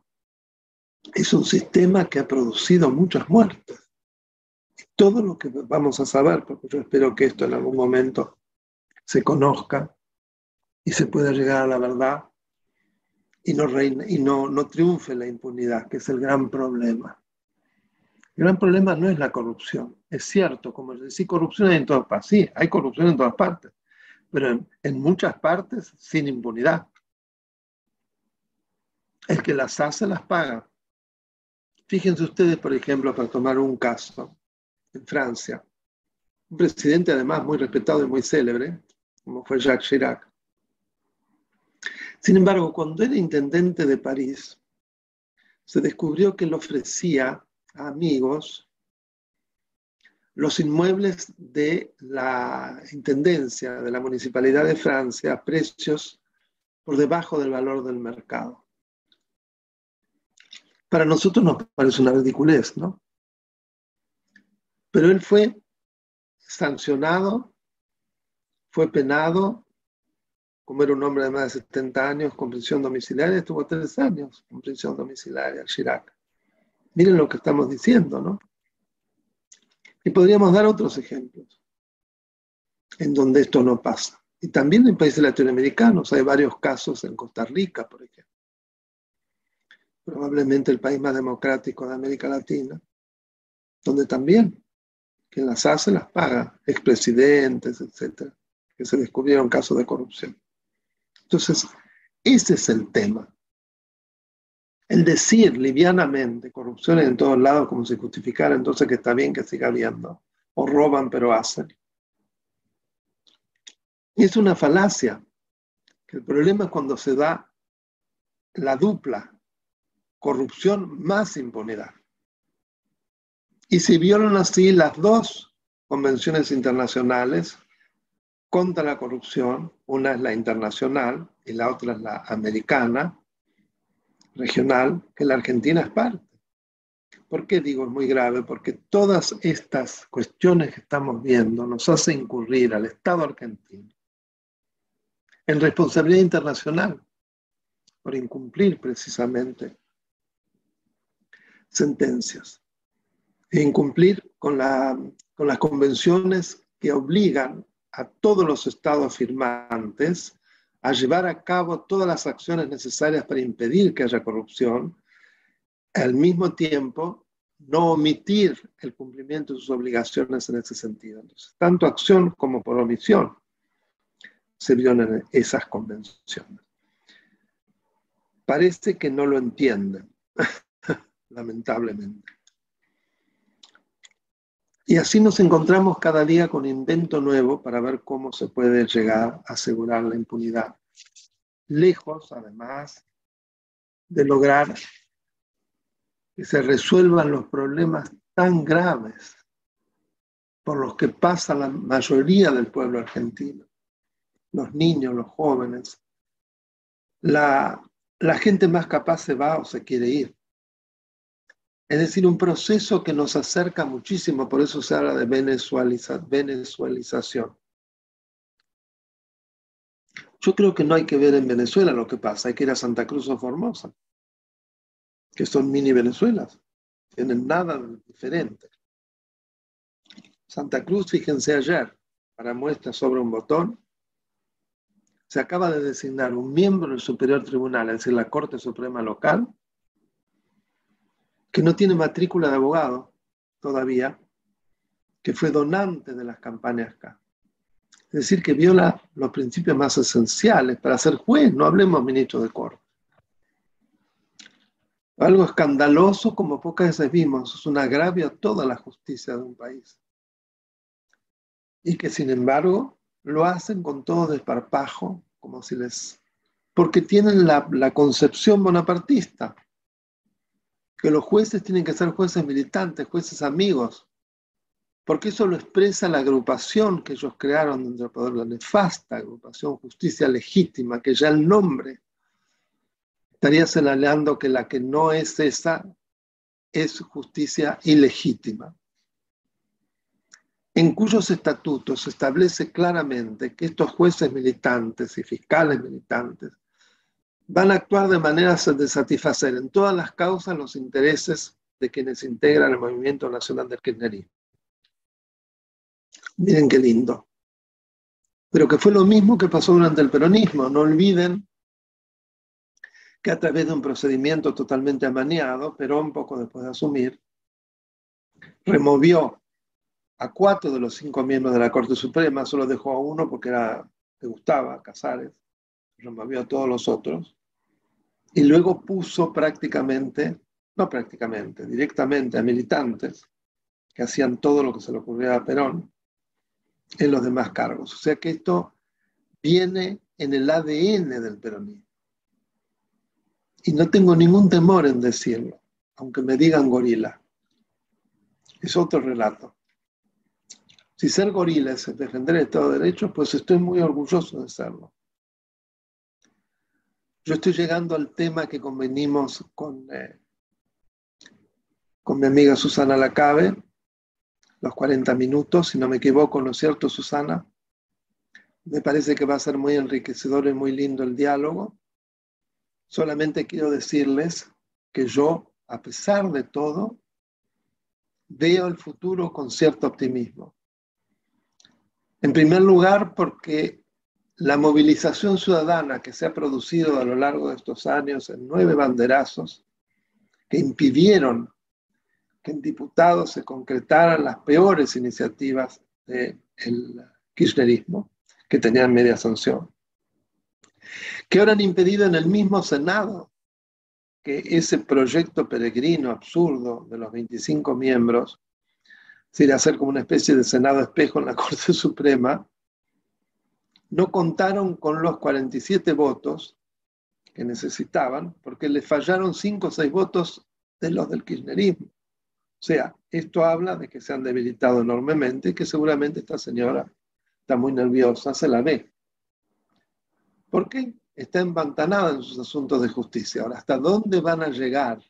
es un sistema que ha producido muchas muertes. Todo lo que vamos a saber, porque yo espero que esto en algún momento se conozca y se pueda llegar a la verdad y no triunfe la impunidad, que es el gran problema. El gran problema no es la corrupción. Es cierto, como decía, corrupción hay en todas partes. Sí, hay corrupción en todas partes, pero en muchas partes sin impunidad. El que las hace, las paga. Fíjense ustedes, por ejemplo, para tomar un caso, en Francia, un presidente además muy respetado y muy célebre, como fue Jacques Chirac. Sin embargo, cuando era intendente de París, se descubrió que le ofrecía a amigos los inmuebles de la intendencia, de la municipalidad de Francia, a precios por debajo del valor del mercado. Para nosotros nos parece una ridiculez, ¿no? Pero él fue sancionado, fue penado, como era un hombre de más de 70 años, con prisión domiciliaria, estuvo 3 años con prisión domiciliaria, Chirac. Miren lo que estamos diciendo, ¿no? Y podríamos dar otros ejemplos en donde esto no pasa. Y también en países latinoamericanos hay varios casos, en Costa Rica, por ejemplo. Probablemente el país más democrático de América Latina, donde también quien las hace las paga, expresidentes, etcétera, que se descubrieron casos de corrupción. Entonces, ese es el tema. El decir livianamente corrupción en todos lados como si justificara entonces que está bien que siga habiendo, o roban pero hacen. Y es una falacia, que el problema es cuando se da la dupla, corrupción más impunidad. Y se violan así las dos convenciones internacionales contra la corrupción, una es la internacional y la otra es la americana, regional, que la Argentina es parte. ¿Por qué digo es muy grave? Porque todas estas cuestiones que estamos viendo nos hacen incurrir al Estado argentino en responsabilidad internacional por incumplir precisamente sentencias e incumplir con las convenciones que obligan a todos los estados firmantes a llevar a cabo todas las acciones necesarias para impedir que haya corrupción, al mismo tiempo no omitir el cumplimiento de sus obligaciones en ese sentido. Entonces, tanto acción como por omisión se violan esas convenciones. Parece que no lo entienden, lamentablemente. Y así nos encontramos cada día con invento nuevo para ver cómo se puede llegar a asegurar la impunidad. Lejos, además, de lograr que se resuelvan los problemas tan graves por los que pasa la mayoría del pueblo argentino. Los niños, los jóvenes. La gente más capaz se va o se quiere ir. Es decir, un proceso que nos acerca muchísimo, por eso se habla de venezuelización. Yo creo que no hay que ver en Venezuela lo que pasa, hay que ir a Santa Cruz o Formosa, que son mini Venezuelas, tienen nada diferente. Santa Cruz, fíjense ayer, para muestra sobre un botón, se acaba de designar un miembro del Superior Tribunal, es decir, la Corte Suprema Local, que no tiene matrícula de abogado todavía, que fue donante de las campañas acá. Es decir, que viola los principios más esenciales para ser juez, no hablemos ministro de corte. Algo escandaloso como pocas veces vimos, es un agravio a toda la justicia de un país. Y que sin embargo lo hacen con todo desparpajo, como si porque tienen la concepción bonapartista, que los jueces tienen que ser jueces militantes, jueces amigos, porque eso lo expresa la agrupación que ellos crearon dentro del poder, la nefasta agrupación Justicia Legítima, que ya el nombre estaría señalando que la que no es esa es justicia ilegítima, en cuyos estatutos se establece claramente que estos jueces militantes y fiscales militantes van a actuar de manera de satisfacer en todas las causas los intereses de quienes integran el movimiento nacional del kirchnerismo. Miren qué lindo. Pero que fue lo mismo que pasó durante el peronismo. No olviden que a través de un procedimiento totalmente amañado, Perón, poco después de asumir, removió a 4 de los 5 miembros de la Corte Suprema, solo dejó a uno porque le gustaba, Casares, removió a todos los otros, y luego puso directamente a militantes que hacían todo lo que se le ocurría a Perón en los demás cargos. O sea que esto viene en el ADN del peronismo. Y no tengo ningún temor en decirlo, aunque me digan gorila. Es otro relato. Si ser gorila es defender el Estado de Derecho, pues estoy muy orgulloso de serlo. Yo estoy llegando al tema que convenimos con mi amiga Susana Lacabe, los 40 minutos, si no me equivoco, ¿no es cierto, Susana? Me parece que va a ser muy enriquecedor y muy lindo el diálogo. Solamente quiero decirles que yo, a pesar de todo, veo el futuro con cierto optimismo. En primer lugar, porque la movilización ciudadana que se ha producido a lo largo de estos años en 9 banderazos que impidieron que en diputados se concretaran las peores iniciativas del kirchnerismo, que tenían media sanción, que ahora han impedido en el mismo Senado que ese proyecto peregrino absurdo de los 25 miembros, de hacer como una especie de Senado espejo en la Corte Suprema, no contaron con los 47 votos que necesitaban, porque les fallaron 5 o 6 votos de los del kirchnerismo. O sea, esto habla de que se han debilitado enormemente y que seguramente esta señora está muy nerviosa, se la ve. ¿Por qué? Está empantanada en sus asuntos de justicia. Ahora, ¿hasta dónde van a llegar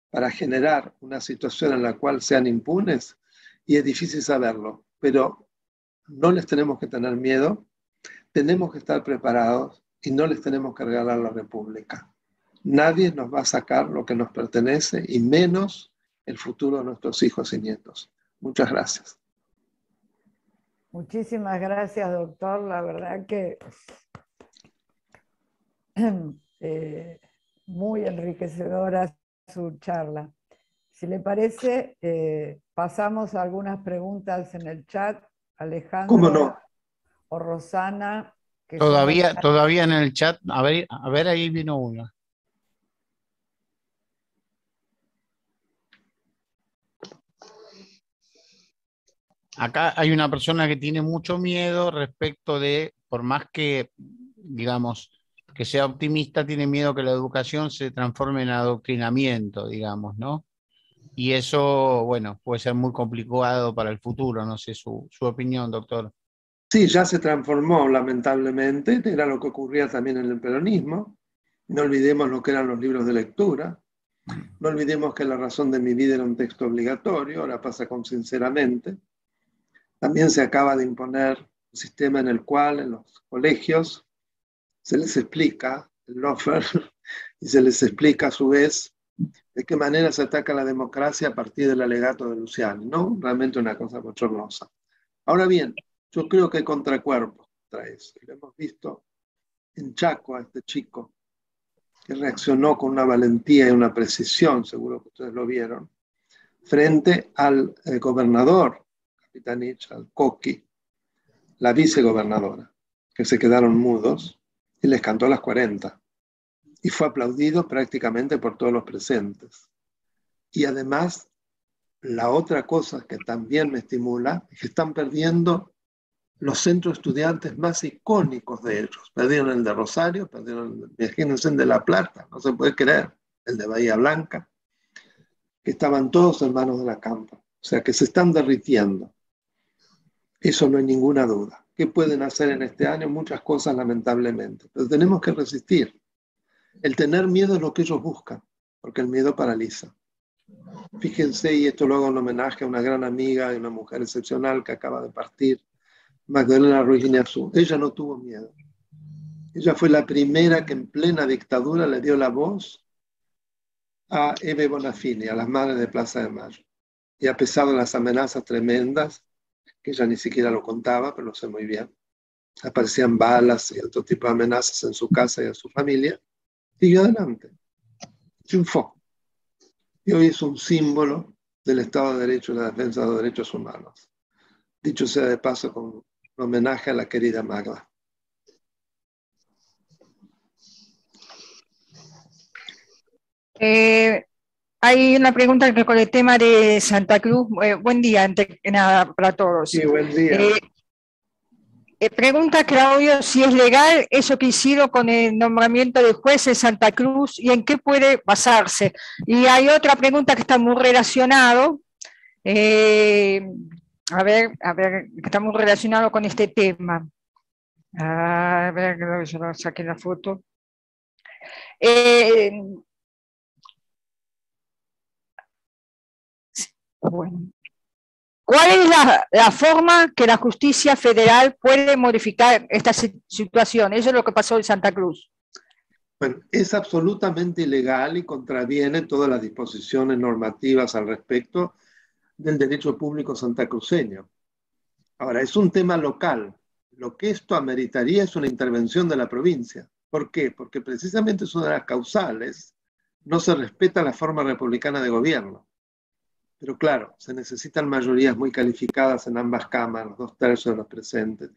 para generar una situación en la cual sean impunes? Y es difícil saberlo, pero no les tenemos que tener miedo, tenemos que estar preparados y no les tenemos que regalar la República. Nadie nos va a sacar lo que nos pertenece y menos el futuro de nuestros hijos y nietos. Muchas gracias. Muchísimas gracias, doctor. La verdad que muy enriquecedora su charla. Si le parece, pasamos a algunas preguntas en el chat. Alejandro ¿Cómo no? o Rosana. Que Todavía en el chat. A ver, ahí vino uno. Acá hay una persona que tiene mucho miedo respecto de, por más que, digamos, que sea optimista, tiene miedo que la educación se transforme en adoctrinamiento, digamos, ¿no? Y eso, bueno, puede ser muy complicado para el futuro. No sé su opinión, doctor. Sí, ya se transformó, lamentablemente. Era lo que ocurría también en el peronismo. No olvidemos lo que eran los libros de lectura. No olvidemos que La razón de mi vida era un texto obligatorio, ahora pasa con Sinceramente. También se acaba de imponer un sistema en el cual en los colegios se les explica el Lofer y se les explica a su vez de qué manera se ataca la democracia a partir del alegato de Luciani, ¿no? Realmente una cosa bochornosa. Ahora bien, yo creo que hay contracuerpos contra eso. Lo hemos visto en Chaco a este chico que reaccionó con una valentía y una precisión, seguro que ustedes lo vieron, frente al gobernador, Capitanich, al Coqui, la vicegobernadora, que se quedaron mudos y les cantó las 40. Y fue aplaudido prácticamente por todos los presentes. Y además, la otra cosa que también me estimula es que están perdiendo los centros estudiantes más icónicos de ellos. Perdieron el de Rosario, perdieron, imagínense, el de La Plata, no se puede creer, el de Bahía Blanca, que estaban todos en manos de la Campa. O sea, que se están derritiendo. Eso no hay ninguna duda. ¿Qué pueden hacer en este año? Muchas cosas, lamentablemente. Pero tenemos que resistir. El tener miedo es lo que ellos buscan, porque el miedo paraliza. Fíjense, y esto lo hago en homenaje a una gran amiga y una mujer excepcional que acaba de partir, Magdalena Ruiz Guiñazú. Ella no tuvo miedo. Ella fue la primera que en plena dictadura le dio la voz a Eve Bonafini, a las madres de Plaza de Mayo. Y a pesar de las amenazas tremendas, que ella ni siquiera lo contaba, pero lo sé muy bien, aparecían balas y otro tipo de amenazas en su casa y en su familia, siguió adelante, triunfó. Y hoy es un símbolo del Estado de Derecho y la defensa de los derechos humanos. Dicho sea de paso, con un homenaje a la querida Magda. Hay una pregunta que con el tema de Santa Cruz. Buen día, antes que nada, para todos. Sí, buen día. Pregunta Claudio si es legal eso que hicieron con el nombramiento de juez en Santa Cruz y en qué puede basarse. Y hay otra pregunta que está muy relacionado, a ver, que está muy relacionado con este tema. A ver, que yo lo saqué la foto. Bueno. ¿Cuál es la forma que la justicia federal puede modificar esta situación? Eso es lo que pasó en Santa Cruz. Bueno, es absolutamente ilegal y contraviene todas las disposiciones normativas al respecto del derecho público santacruceño. Ahora, es un tema local. Lo que esto ameritaría es una intervención de la provincia. ¿Por qué? Porque precisamente es una de las causales. No se respeta la forma republicana de gobierno. Pero claro, se necesitan mayorías muy calificadas en ambas cámaras, 2/3 de los presentes,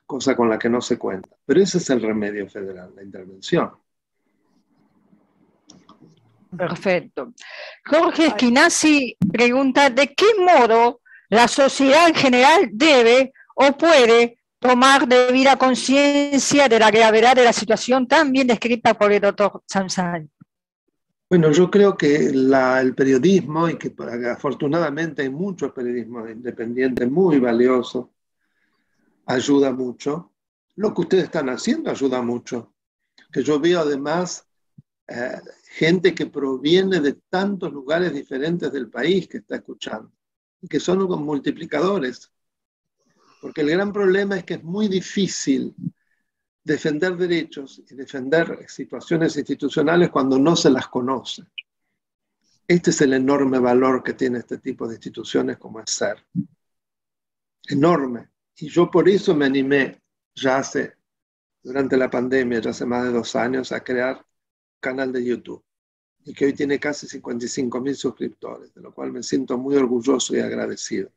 cosa con la que no se cuenta. Pero ese es el remedio federal, la intervención. Perfecto. Jorge Esquinazzi pregunta, ¿de qué modo la sociedad en general debe o puede tomar debida conciencia de la gravedad de la situación tan bien descrita por el doctor Sabsay? Bueno, yo creo que el periodismo, y que afortunadamente hay mucho periodismo independiente muy valioso, ayuda mucho. Lo que ustedes están haciendo ayuda mucho. Que yo veo además gente que proviene de tantos lugares diferentes del país que está escuchando, y que son multiplicadores. Porque el gran problema es que es muy difícil defender derechos y defender situaciones institucionales cuando no se las conoce. Este es el enorme valor que tiene este tipo de instituciones como es SER. Enorme. Y yo por eso me animé durante la pandemia, ya hace más de 2 años, a crear un canal de YouTube. Y que hoy tiene casi 55.000 suscriptores, de lo cual me siento muy orgulloso y agradecido.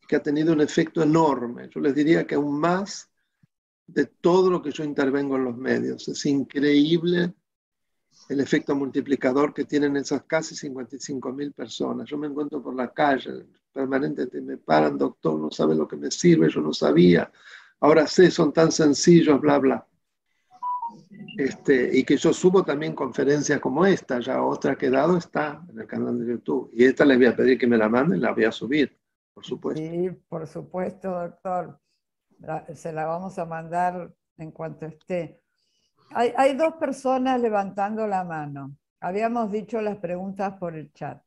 Que ha tenido un efecto enorme. Yo les diría que aún más de todo lo que yo intervengo en los medios. Es increíble el efecto multiplicador que tienen esas casi 55.000 personas. Yo me encuentro por la calle, permanentemente me paran, doctor, no sabe lo que me sirve, yo no sabía, ahora sé, son tan sencillos, bla, bla. Y que yo subo también conferencias como esta, ya otra que he dado está en el canal de YouTube. Y esta les voy a pedir que me la manden, la voy a subir, por supuesto. Sí, por supuesto, doctor. Se la vamos a mandar en cuanto esté. Hay 2 personas levantando la mano. Habíamos dicho las preguntas por el chat,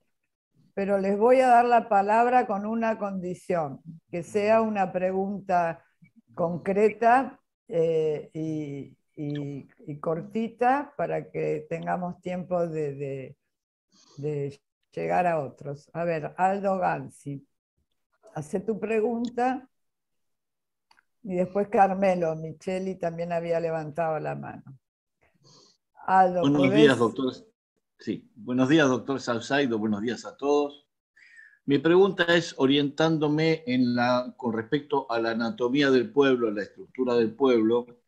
pero les voy a dar la palabra con una condición, que sea una pregunta concreta y cortita para que tengamos tiempo de llegar a otros. A ver, Aldo Gansi, hace tu pregunta. Y después Carmelo Micheli también había levantado la mano. Aldo, buenos días, doctor. Sí, buenos días, doctor Salzaido. Buenos días a todos. Mi pregunta es orientándome con respecto a la anatomía del pueblo, a la estructura del pueblo.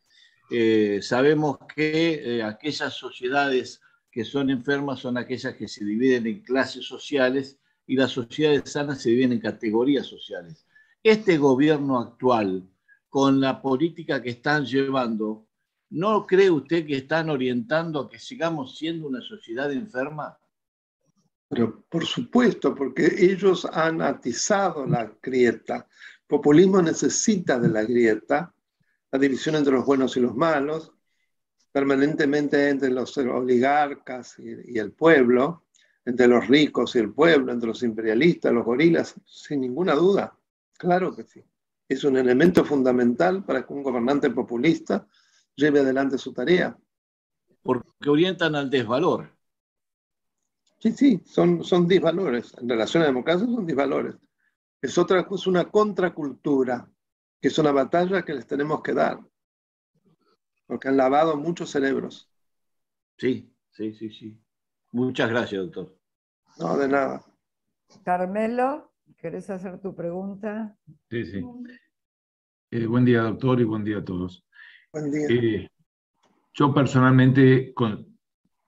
Sabemos que aquellas sociedades que son enfermas son aquellas que se dividen en clases sociales y las sociedades sanas se dividen en categorías sociales. Este gobierno actual, con la política que están llevando, ¿no cree usted que están orientando a que sigamos siendo una sociedad enferma? Pero por supuesto, porque ellos han atizado la grieta. El populismo necesita de la grieta, la división entre los buenos y los malos, permanentemente entre los oligarcas y el pueblo, entre los ricos y el pueblo, entre los imperialistas, los gorilas, sin ninguna duda. Claro que sí. Es un elemento fundamental para que un gobernante populista lleve adelante su tarea. Porque orientan al desvalor. Sí, son disvalores. En relación a la democracia son disvalores. Es una contracultura, que es una batalla que les tenemos que dar. Porque han lavado muchos cerebros. Sí. Muchas gracias, doctor. No, de nada. Carmelo, ¿querés hacer tu pregunta? Sí. Buen día, doctor, y buen día a todos. Buen día. Yo personalmente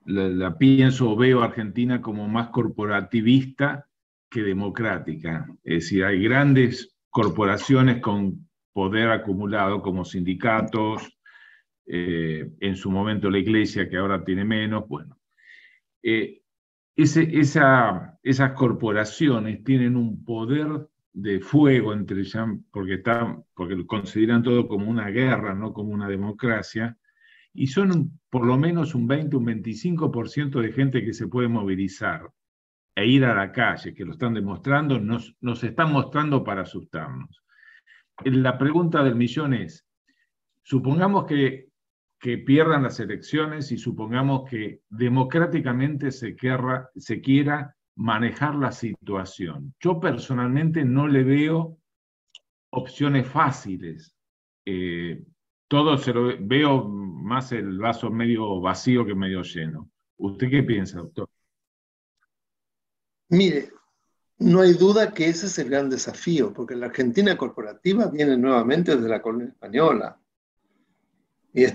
la pienso o veo a Argentina como más corporativista que democrática. Es decir, hay grandes corporaciones con poder acumulado como sindicatos, en su momento la Iglesia, que ahora tiene menos. Bueno, esas corporaciones tienen un poder de fuego entre ellas, porque consideran todo como una guerra, no como una democracia, y son por lo menos un 20, un 25% de gente que se puede movilizar e ir a la calle, que lo están demostrando, nos están mostrando para asustarnos. La pregunta del millón es, supongamos que pierdan las elecciones y supongamos que democráticamente se quiera manejar la situación. Yo personalmente no le veo opciones fáciles. Todo veo más el vaso medio vacío que medio lleno. ¿Usted qué piensa, doctor? Mire, no hay duda que ese es el gran desafío, porque la Argentina corporativa viene nuevamente desde la colonia española. Y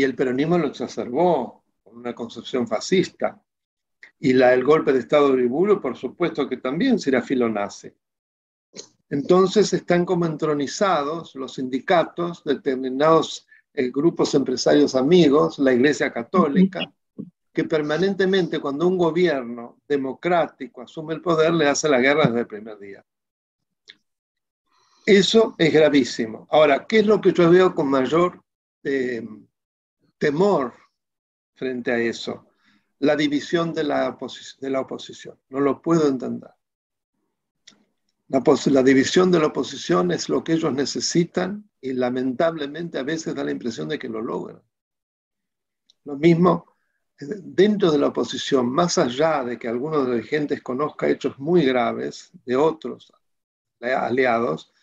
el peronismo lo exacerbó con una concepción fascista. Y el golpe de Estado de Uriburu, por supuesto que también será filonazi. Entonces están como entronizados los sindicatos, determinados grupos empresarios amigos, la Iglesia Católica, que permanentemente cuando un gobierno democrático asume el poder, le hace la guerra desde el primer día. Eso es gravísimo. Ahora, ¿qué es lo que yo veo con mayor temor frente a eso? La división de la oposición. No lo puedo entender. La división de la oposición es lo que ellos necesitan y lamentablemente a veces da la impresión de que lo logran. Lo mismo dentro de la oposición, más allá de que algunos dirigentes conozcan hechos muy graves de otros aliados,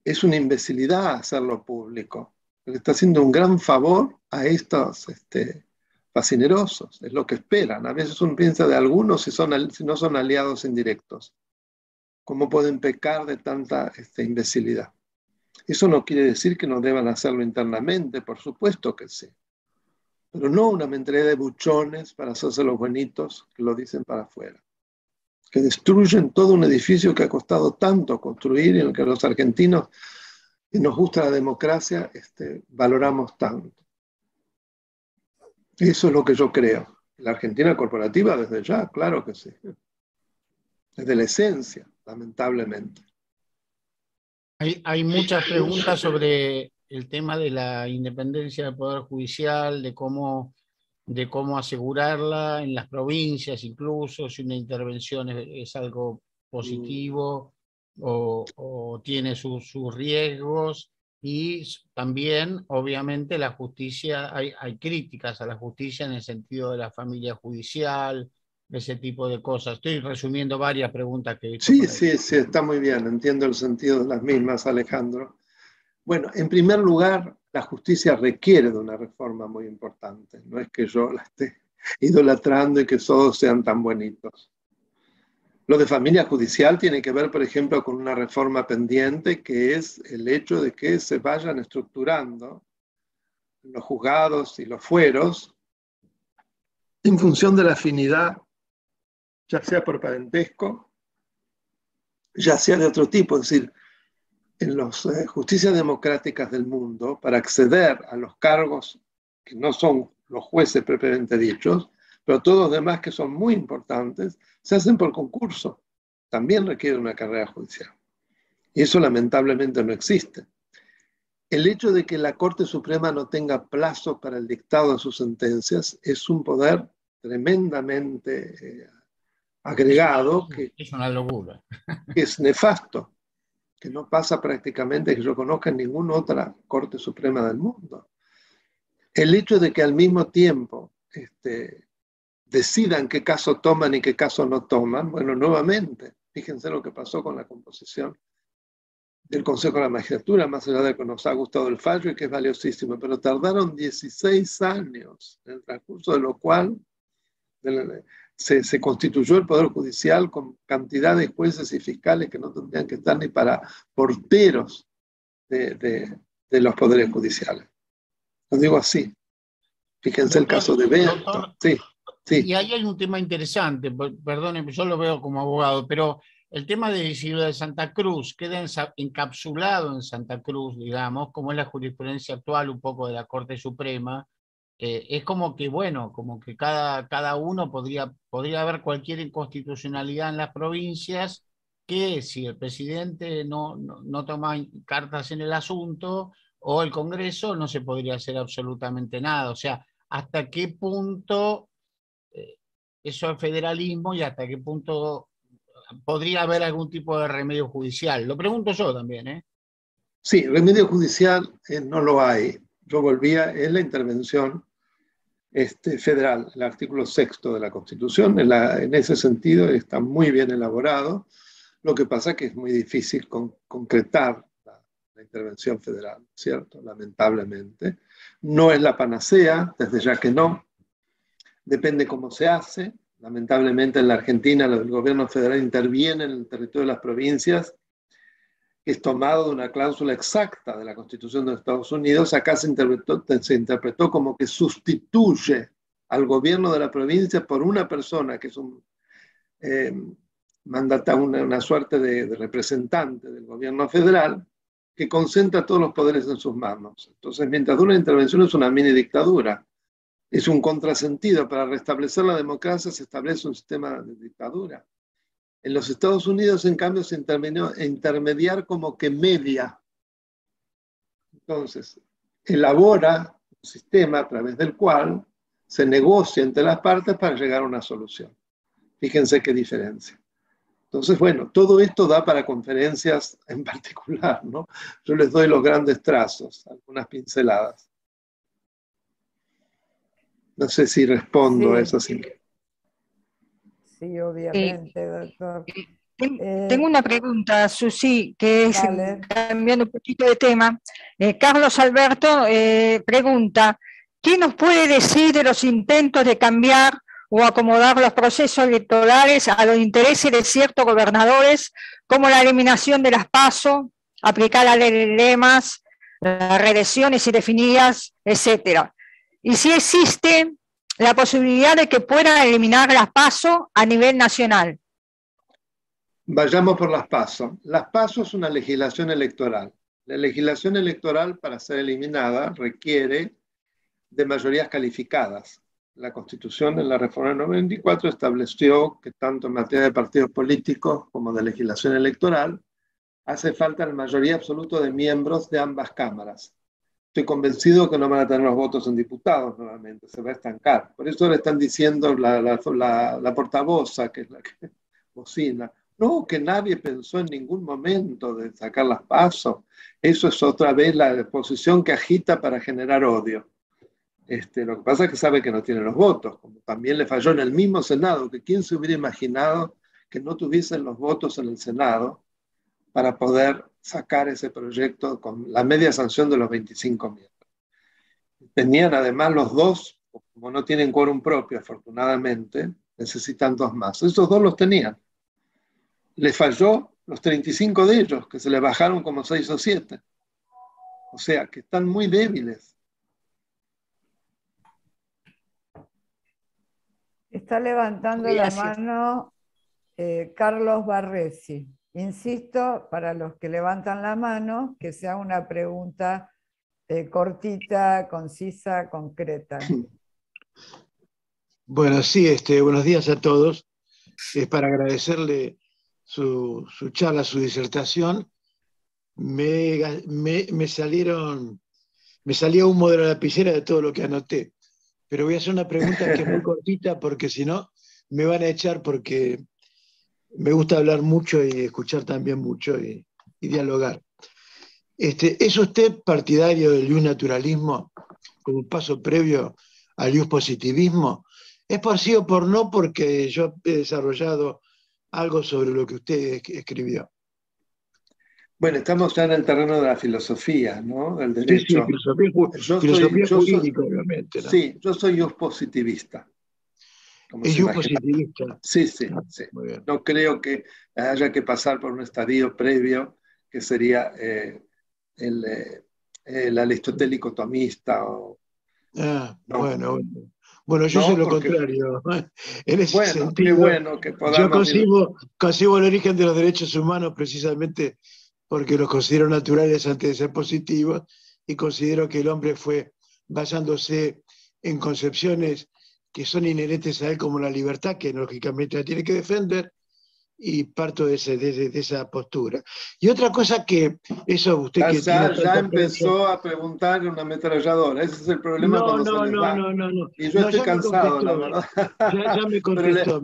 es una imbecilidad hacerlo público. Le está haciendo un gran favor a estos fascinerosos, es lo que esperan. A veces uno piensa de algunos si no son aliados indirectos. ¿Cómo pueden pecar de tanta imbecilidad? Eso no quiere decir que no deban hacerlo internamente, por supuesto que sí. Pero no una mentalidad de buchones para hacerse los bonitos que lo dicen para afuera. Que destruyen todo un edificio que ha costado tanto construir y en el que los argentinos, que nos gusta la democracia, valoramos tanto. Eso es lo que yo creo. La Argentina corporativa desde ya, claro que sí. Desde la esencia, lamentablemente. Hay muchas preguntas sobre el tema de la independencia del Poder Judicial, de cómo asegurarla en las provincias, incluso si una intervención es algo positivo o tiene sus riesgos. Y también, obviamente, la justicia, hay críticas a la justicia en el sentido de la familia judicial, ese tipo de cosas. Estoy resumiendo varias preguntas que he visto. Sí, está muy bien, entiendo el sentido de las mismas, Alejandro. Bueno, en primer lugar, la justicia requiere de una reforma muy importante. No es que yo la esté idolatrando y que todos sean tan bonitos. Lo de familia judicial tiene que ver, por ejemplo, con una reforma pendiente, que es el hecho de que se vayan estructurando los juzgados y los fueros en función de la afinidad, ya sea por parentesco, ya sea de otro tipo. Es decir, en las justicias democráticas del mundo, para acceder a los cargos que no son los jueces propiamente dichos, pero todos los demás que son muy importantes, se hacen por concurso. También requiere una carrera judicial. Y eso lamentablemente no existe. El hecho de que la Corte Suprema no tenga plazos para el dictado de sus sentencias es un poder tremendamente agregado que es una locura. Que es nefasto, que no pasa prácticamente, que yo conozca en ninguna otra Corte Suprema del mundo. El hecho de que al mismo tiempo decidan qué caso toman y qué caso no toman, bueno, nuevamente, fíjense lo que pasó con la composición del Consejo de la Magistratura, más allá de que nos ha gustado el fallo y que es valiosísimo, pero tardaron 16 años, en el transcurso de lo cual se constituyó el Poder Judicial con cantidad de jueces y fiscales que no tendrían que estar ni para porteros de los poderes judiciales. Lo digo así. Fíjense el caso de Bento. Sí, sí. Y ahí hay un tema interesante, perdone, yo lo veo como abogado, pero el tema de Isidro de Santa Cruz queda encapsulado en Santa Cruz, digamos, como es la jurisprudencia actual un poco de la Corte Suprema. Es como que, bueno, como que cada uno podría haber cualquier inconstitucionalidad en las provincias, que si el presidente no toma cartas en el asunto o el Congreso, no se podría hacer absolutamente nada. O sea, ¿hasta qué punto eso es federalismo y hasta qué punto podría haber algún tipo de remedio judicial? Lo pregunto yo también, ¿eh? Sí, remedio judicial no lo hay. Yo volvía en la intervención federal, el artículo 6º de la Constitución, en ese sentido está muy bien elaborado. Lo que pasa es que es muy difícil concretar la intervención federal, ¿cierto? Lamentablemente. No es la panacea, desde ya que no. Depende cómo se hace. Lamentablemente en la Argentina el gobierno federal interviene en el territorio de las provincias, que es tomado de una cláusula exacta de la Constitución de Estados Unidos. Acá se interpretó como que sustituye al gobierno de la provincia por una persona que es una suerte de representante del gobierno federal, que concentra todos los poderes en sus manos. Entonces, mientras dura la intervención, es una mini dictadura. Es un contrasentido. Para restablecer la democracia se establece un sistema de dictadura. En los Estados Unidos, en cambio, se intervino a intermediar como que media. Entonces, elabora un sistema a través del cual se negocia entre las partes para llegar a una solución. Fíjense qué diferencia. Entonces, bueno, todo esto da para conferencias en particular, ¿no? Yo les doy los grandes trazos, algunas pinceladas. No sé si respondo a eso. Sí, obviamente, doctor. Tengo una pregunta, Susi, que es cambiando un poquito de tema. Carlos Alberto pregunta, ¿qué nos puede decir de los intentos de cambiar o acomodar los procesos electorales a los intereses de ciertos gobernadores, como la eliminación de las PASO, aplicar la ley de lemas, las reelecciones indefinidas, etcétera? Y si existe la posibilidad de que puedan eliminar las PASO a nivel nacional. Vayamos por las PASO. Las PASO es una legislación electoral. La legislación electoral, para ser eliminada, requiere de mayorías calificadas. La Constitución en la Reforma del 94 estableció que tanto en materia de partidos políticos como de legislación electoral hace falta la mayoría absoluta de miembros de ambas cámaras. Estoy convencido que no van a tener los votos en diputados nuevamente, se va a estancar. Por eso le están diciendo la portavoza, que es la que bocina, no, que nadie pensó en ningún momento de sacar las PASO. Eso es otra vez la posición que agita para generar odio. Lo que pasa es que sabe que no tiene los votos, como también le falló en el mismo Senado, que quién se hubiera imaginado que no tuviesen los votos en el Senado para poder sacar ese proyecto con la media sanción de los 25 miembros. Tenían además los dos, como no tienen quórum propio, afortunadamente, necesitan dos más. Esos dos los tenían. Les falló los 35 de ellos, que se les bajaron como 6 o 7. O sea, que están muy débiles. Está levantando la mano Carlos Barresi. Insisto, para los que levantan la mano, que sea una pregunta cortita, concisa, concreta. Bueno, sí, buenos días a todos. Es para agradecerle su charla, su disertación. Me salió humo de la lapicera de todo lo que anoté. pero voy a hacer una pregunta que es muy cortita porque si no me van a echar porque me gusta hablar mucho y escuchar también mucho y dialogar. ¿Es usted partidario del naturalismo como un paso previo al positivismo? Es por sí o por no, porque yo he desarrollado algo sobre lo que usted escribió. Bueno, estamos ya en el terreno de la filosofía, ¿no? Del Sí, derecho. filosofía jurídica, obviamente, ¿no? Sí, yo soy positivista. Es positivista. Sí, sí, sí. Muy bien. No creo que haya que pasar por un estadio previo que sería el aristotélico tomista. Ah, No. Bueno, yo No, soy lo porque, contrario. En ese bueno, sentido, qué bueno que yo podamos... concibo el origen de los derechos humanos precisamente porque los considero naturales antes de ser positivos y considero que el hombre fue basándose en concepciones que son inherentes a él como la libertad, que lógicamente la tiene que defender, y parto de esa postura. Y otra cosa que eso usted que tiene Ya tanta experiencia... empezó a preguntar una ametralladora. Ese es el problema cuando se les va. No. Y yo estoy Ya me cansado, la contestó. verdad. Ya me Pero contestó,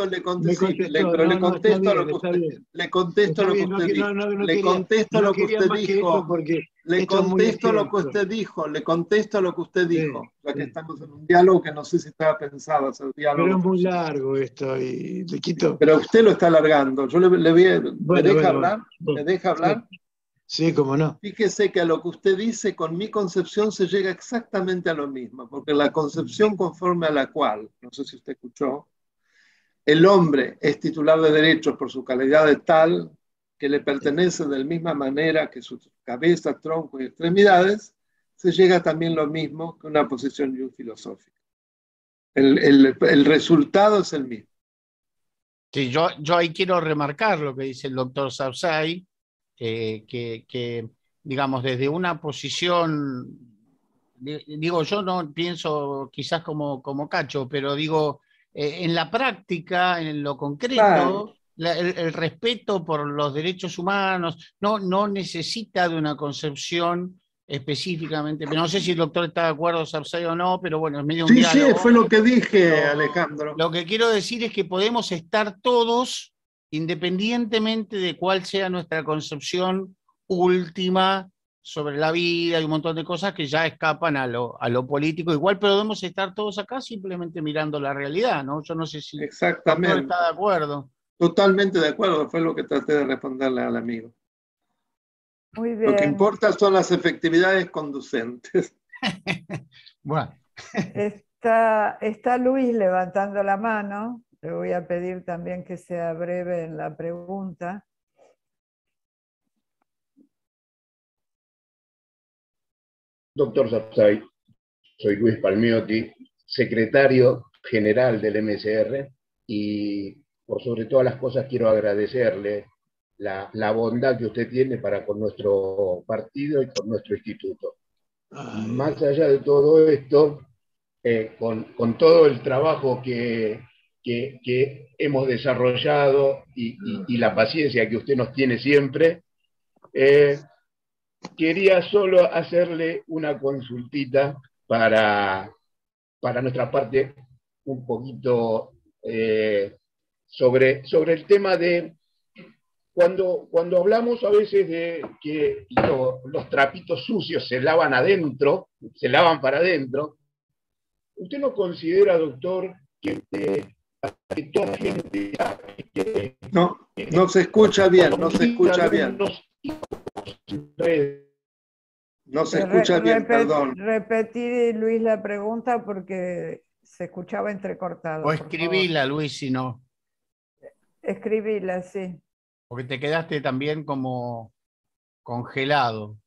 le contesto, pero le está contesto a lo bien, que está usted, bien. le contesto Está lo que bien, usted dijo. Le quería, contesto no lo que quería usted más que esto dijo. porque Le esto es muy contesto lo que cierto. usted dijo. Le contesto lo que usted dijo. Ya que Sí. estamos en un diálogo que no sé si estaba pensado hacer Pero diálogo. es muy largo esto y le quito. Pero usted lo está alargando. Yo le voy a... ¿Me deja hablar? ¿Me deja hablar? Sí, cómo no. Fíjese que a lo que usted dice, con mi concepción se llega exactamente a lo mismo, porque la concepción conforme a la cual, no sé si usted escuchó, el hombre es titular de derechos por su calidad de tal que le pertenece de la misma manera que su cabeza, tronco y extremidades, se llega también lo mismo que una posición filosófica. El resultado es el mismo. Sí, yo ahí quiero remarcar lo que dice el doctor Sapsay, que, digamos, desde una posición, digo, yo no pienso quizás como Cacho, pero digo, en la práctica, en lo Claro. concreto, el respeto por los derechos humanos no necesita de una concepción específicamente, pero no sé si el doctor está de acuerdo, Sapsay, o no, pero bueno, es medio un Sí, sí, fue diálogo. lo que dije, Alejandro. Lo que quiero decir es que podemos estar todos, independientemente de cuál sea nuestra concepción última sobre la vida y un montón de cosas que ya escapan a lo político. Igual podemos estar todos acá simplemente mirando la realidad, ¿no? Yo no sé si el doctor está de acuerdo. Totalmente de acuerdo, fue lo que traté de responderle al amigo. Muy bien. Lo que importa son las efectividades conducentes. Bueno. Está Luis levantando la mano. Le voy a pedir también que sea breve en la pregunta. Doctor Sapsay, soy Luis Palmiotti, secretario general del MSR, y por sobre todas las cosas quiero agradecerle la bondad que usted tiene para con nuestro partido y con nuestro instituto. Más allá de todo esto, con todo el trabajo que hemos desarrollado y la paciencia que usted nos tiene siempre, quería solo hacerle una consultita para nuestra parte, un poquito sobre el tema de cuando hablamos a veces de que los trapitos sucios se lavan adentro, se lavan para adentro. ¿Usted no considera, doctor, que toda gente... No se escucha bien, no se escucha bien. No se escucha bien, perdón. Repetí, Luis, la pregunta porque se escuchaba entrecortado. O escribíla, Luis, si no. Escribíla, sí. Porque te quedaste también como congelado.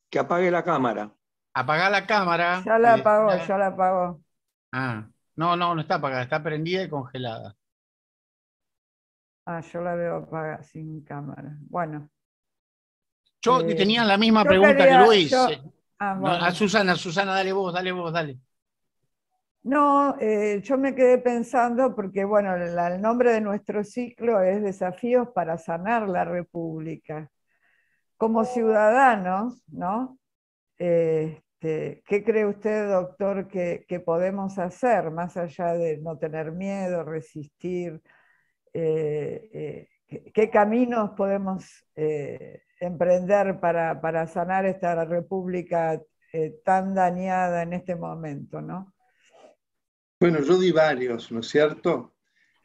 Que apague la cámara. Apaga la cámara. Ya la apagó. Ah, no está apagada, está prendida y congelada. Ah, yo la veo apagada, sin cámara. Bueno. Yo tenía la misma pregunta que Luis. Bueno. A Susana, dale vos. No, yo me quedé pensando porque, bueno, el nombre de nuestro ciclo es Desafíos para sanar la República. Como ciudadanos, ¿no? ¿Qué cree usted, doctor, que podemos hacer, más allá de no tener miedo, resistir? ¿Qué caminos podemos emprender para sanar esta república tan dañada en este momento, ¿no? Bueno, yo di varios, ¿no es cierto?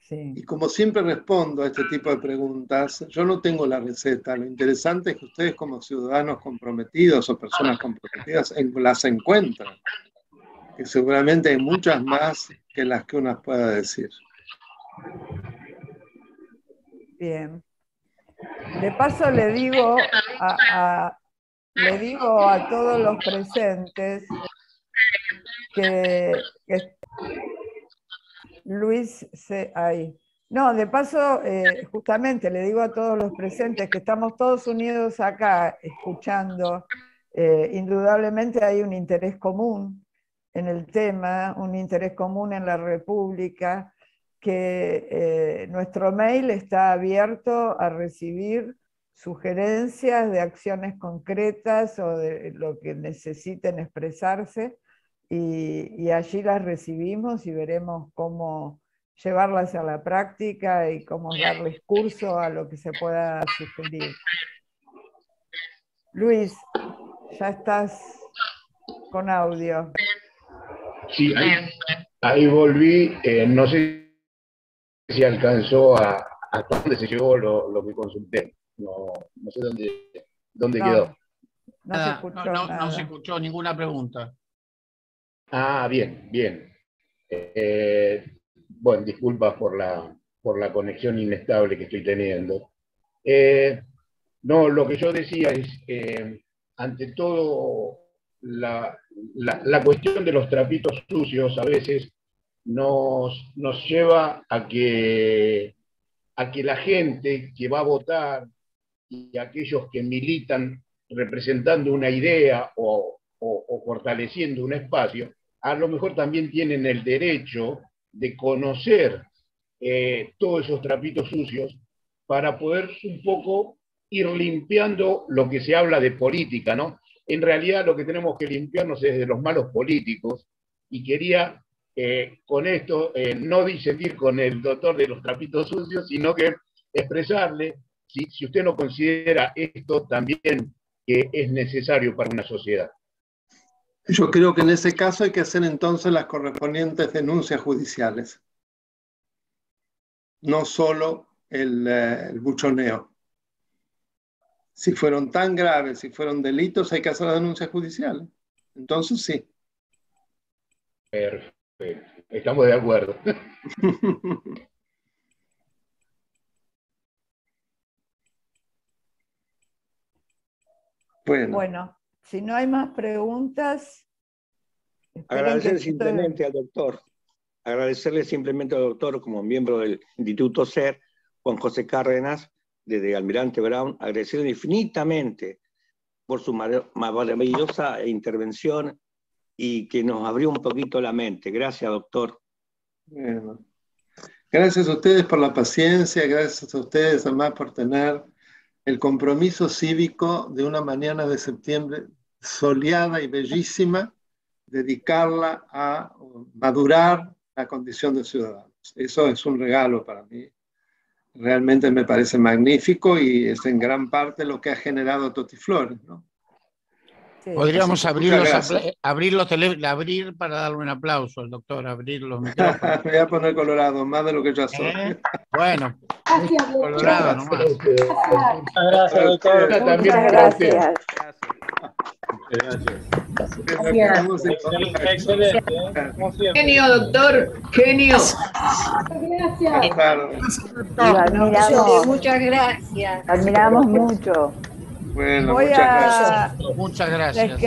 Sí. Y como siempre respondo a este tipo de preguntas, yo no tengo la receta. Lo interesante es que ustedes como ciudadanos comprometidos o personas comprometidas las encuentran, que seguramente hay muchas más que las que uno pueda decir. Bien. De paso le digo a todos los presentes que Luis ahí. No, de paso, justamente le digo a todos los presentes que estamos todos unidos acá escuchando. Indudablemente hay un interés común en el tema, un interés común en la República, que nuestro mail está abierto a recibir sugerencias de acciones concretas o de lo que necesiten expresarse, y allí las recibimos y veremos cómo llevarlas a la práctica y cómo darles curso a lo que se pueda sugerir. Luis, ya estás con audio. Sí, ahí volví. No sé si alcanzó hasta dónde se llegó lo que consulté. No sé dónde quedó. No se escuchó nada. No se escuchó ninguna pregunta. Ah, bien. Bueno, disculpas por la conexión inestable que estoy teniendo. No, lo que yo decía es, ante todo, la cuestión de los trapitos sucios a veces nos lleva a que la gente que va a votar y aquellos que militan representando una idea o fortaleciendo un espacio, a lo mejor también tienen el derecho de conocer todos esos trapitos sucios para poder un poco ir limpiando lo que se habla de política, ¿no? En realidad lo que tenemos que limpiarnos es de los malos políticos, y quería con esto no disentir con el doctor de los trapitos sucios, sino que expresarle si usted no considera esto también que es necesario para una sociedad. Yo creo que en ese caso hay que hacer entonces las correspondientes denuncias judiciales, no solo el buchoneo. Si fueron tan graves, si fueron delitos, hay que hacer las denuncias judiciales. Entonces sí. Perfecto, estamos de acuerdo. Bueno, si no hay más preguntas... Agradecerle simplemente al doctor como miembro del Instituto SER, Juan José Cárdenas, desde Almirante Brown, agradecerle infinitamente por su maravillosa intervención y que nos abrió un poquito la mente. Gracias, doctor. Bueno. Gracias a ustedes por la paciencia, gracias a ustedes además por tener el compromiso cívico de una mañana de septiembre soleada y bellísima, dedicarla a madurar la condición de ciudadanos. Eso es un regalo para mí. Realmente me parece magnífico y es en gran parte lo que ha generado Totiflores, ¿no? Sí. Podríamos abrir para darle un aplauso al doctor, abrir los micrófonos. Me voy a poner colorado, más de lo que ya soy. Bueno, colorado nomás. Muchas gracias, doctor. Muchas gracias. Excelente. Genio, doctor. Genio. Gracias. Muchas gracias. Admiramos mucho. Bueno, muchas gracias.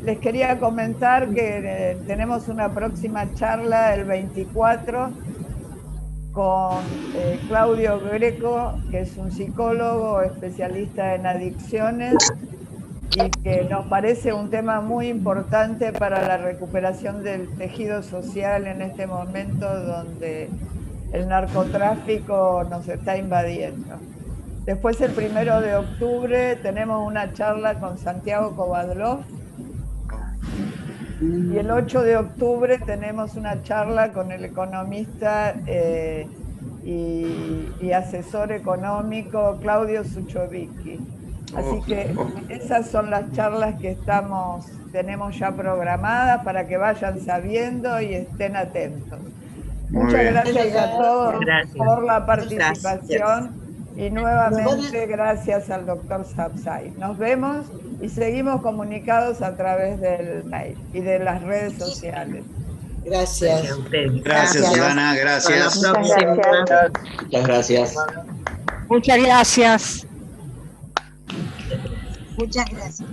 Les quería comentar que tenemos una próxima charla el 24 con Claudio Greco, que es un psicólogo especialista en adicciones y que nos parece un tema muy importante para la recuperación del tejido social en este momento donde el narcotráfico nos está invadiendo. Después, el 1 de octubre, tenemos una charla con Santiago Kovadlov, Y el 8 de octubre tenemos una charla con el economista y asesor económico Claudio Suchovicki. Así que esas son las charlas que tenemos ya programadas para que vayan sabiendo y estén atentos. Muchas gracias a todos por la participación y nuevamente gracias al doctor Sapsay. Nos vemos y seguimos comunicados a través del mail y de las redes sociales. Gracias. Gracias, Susana, gracias. Muchas gracias. Muchas gracias. Muchas gracias.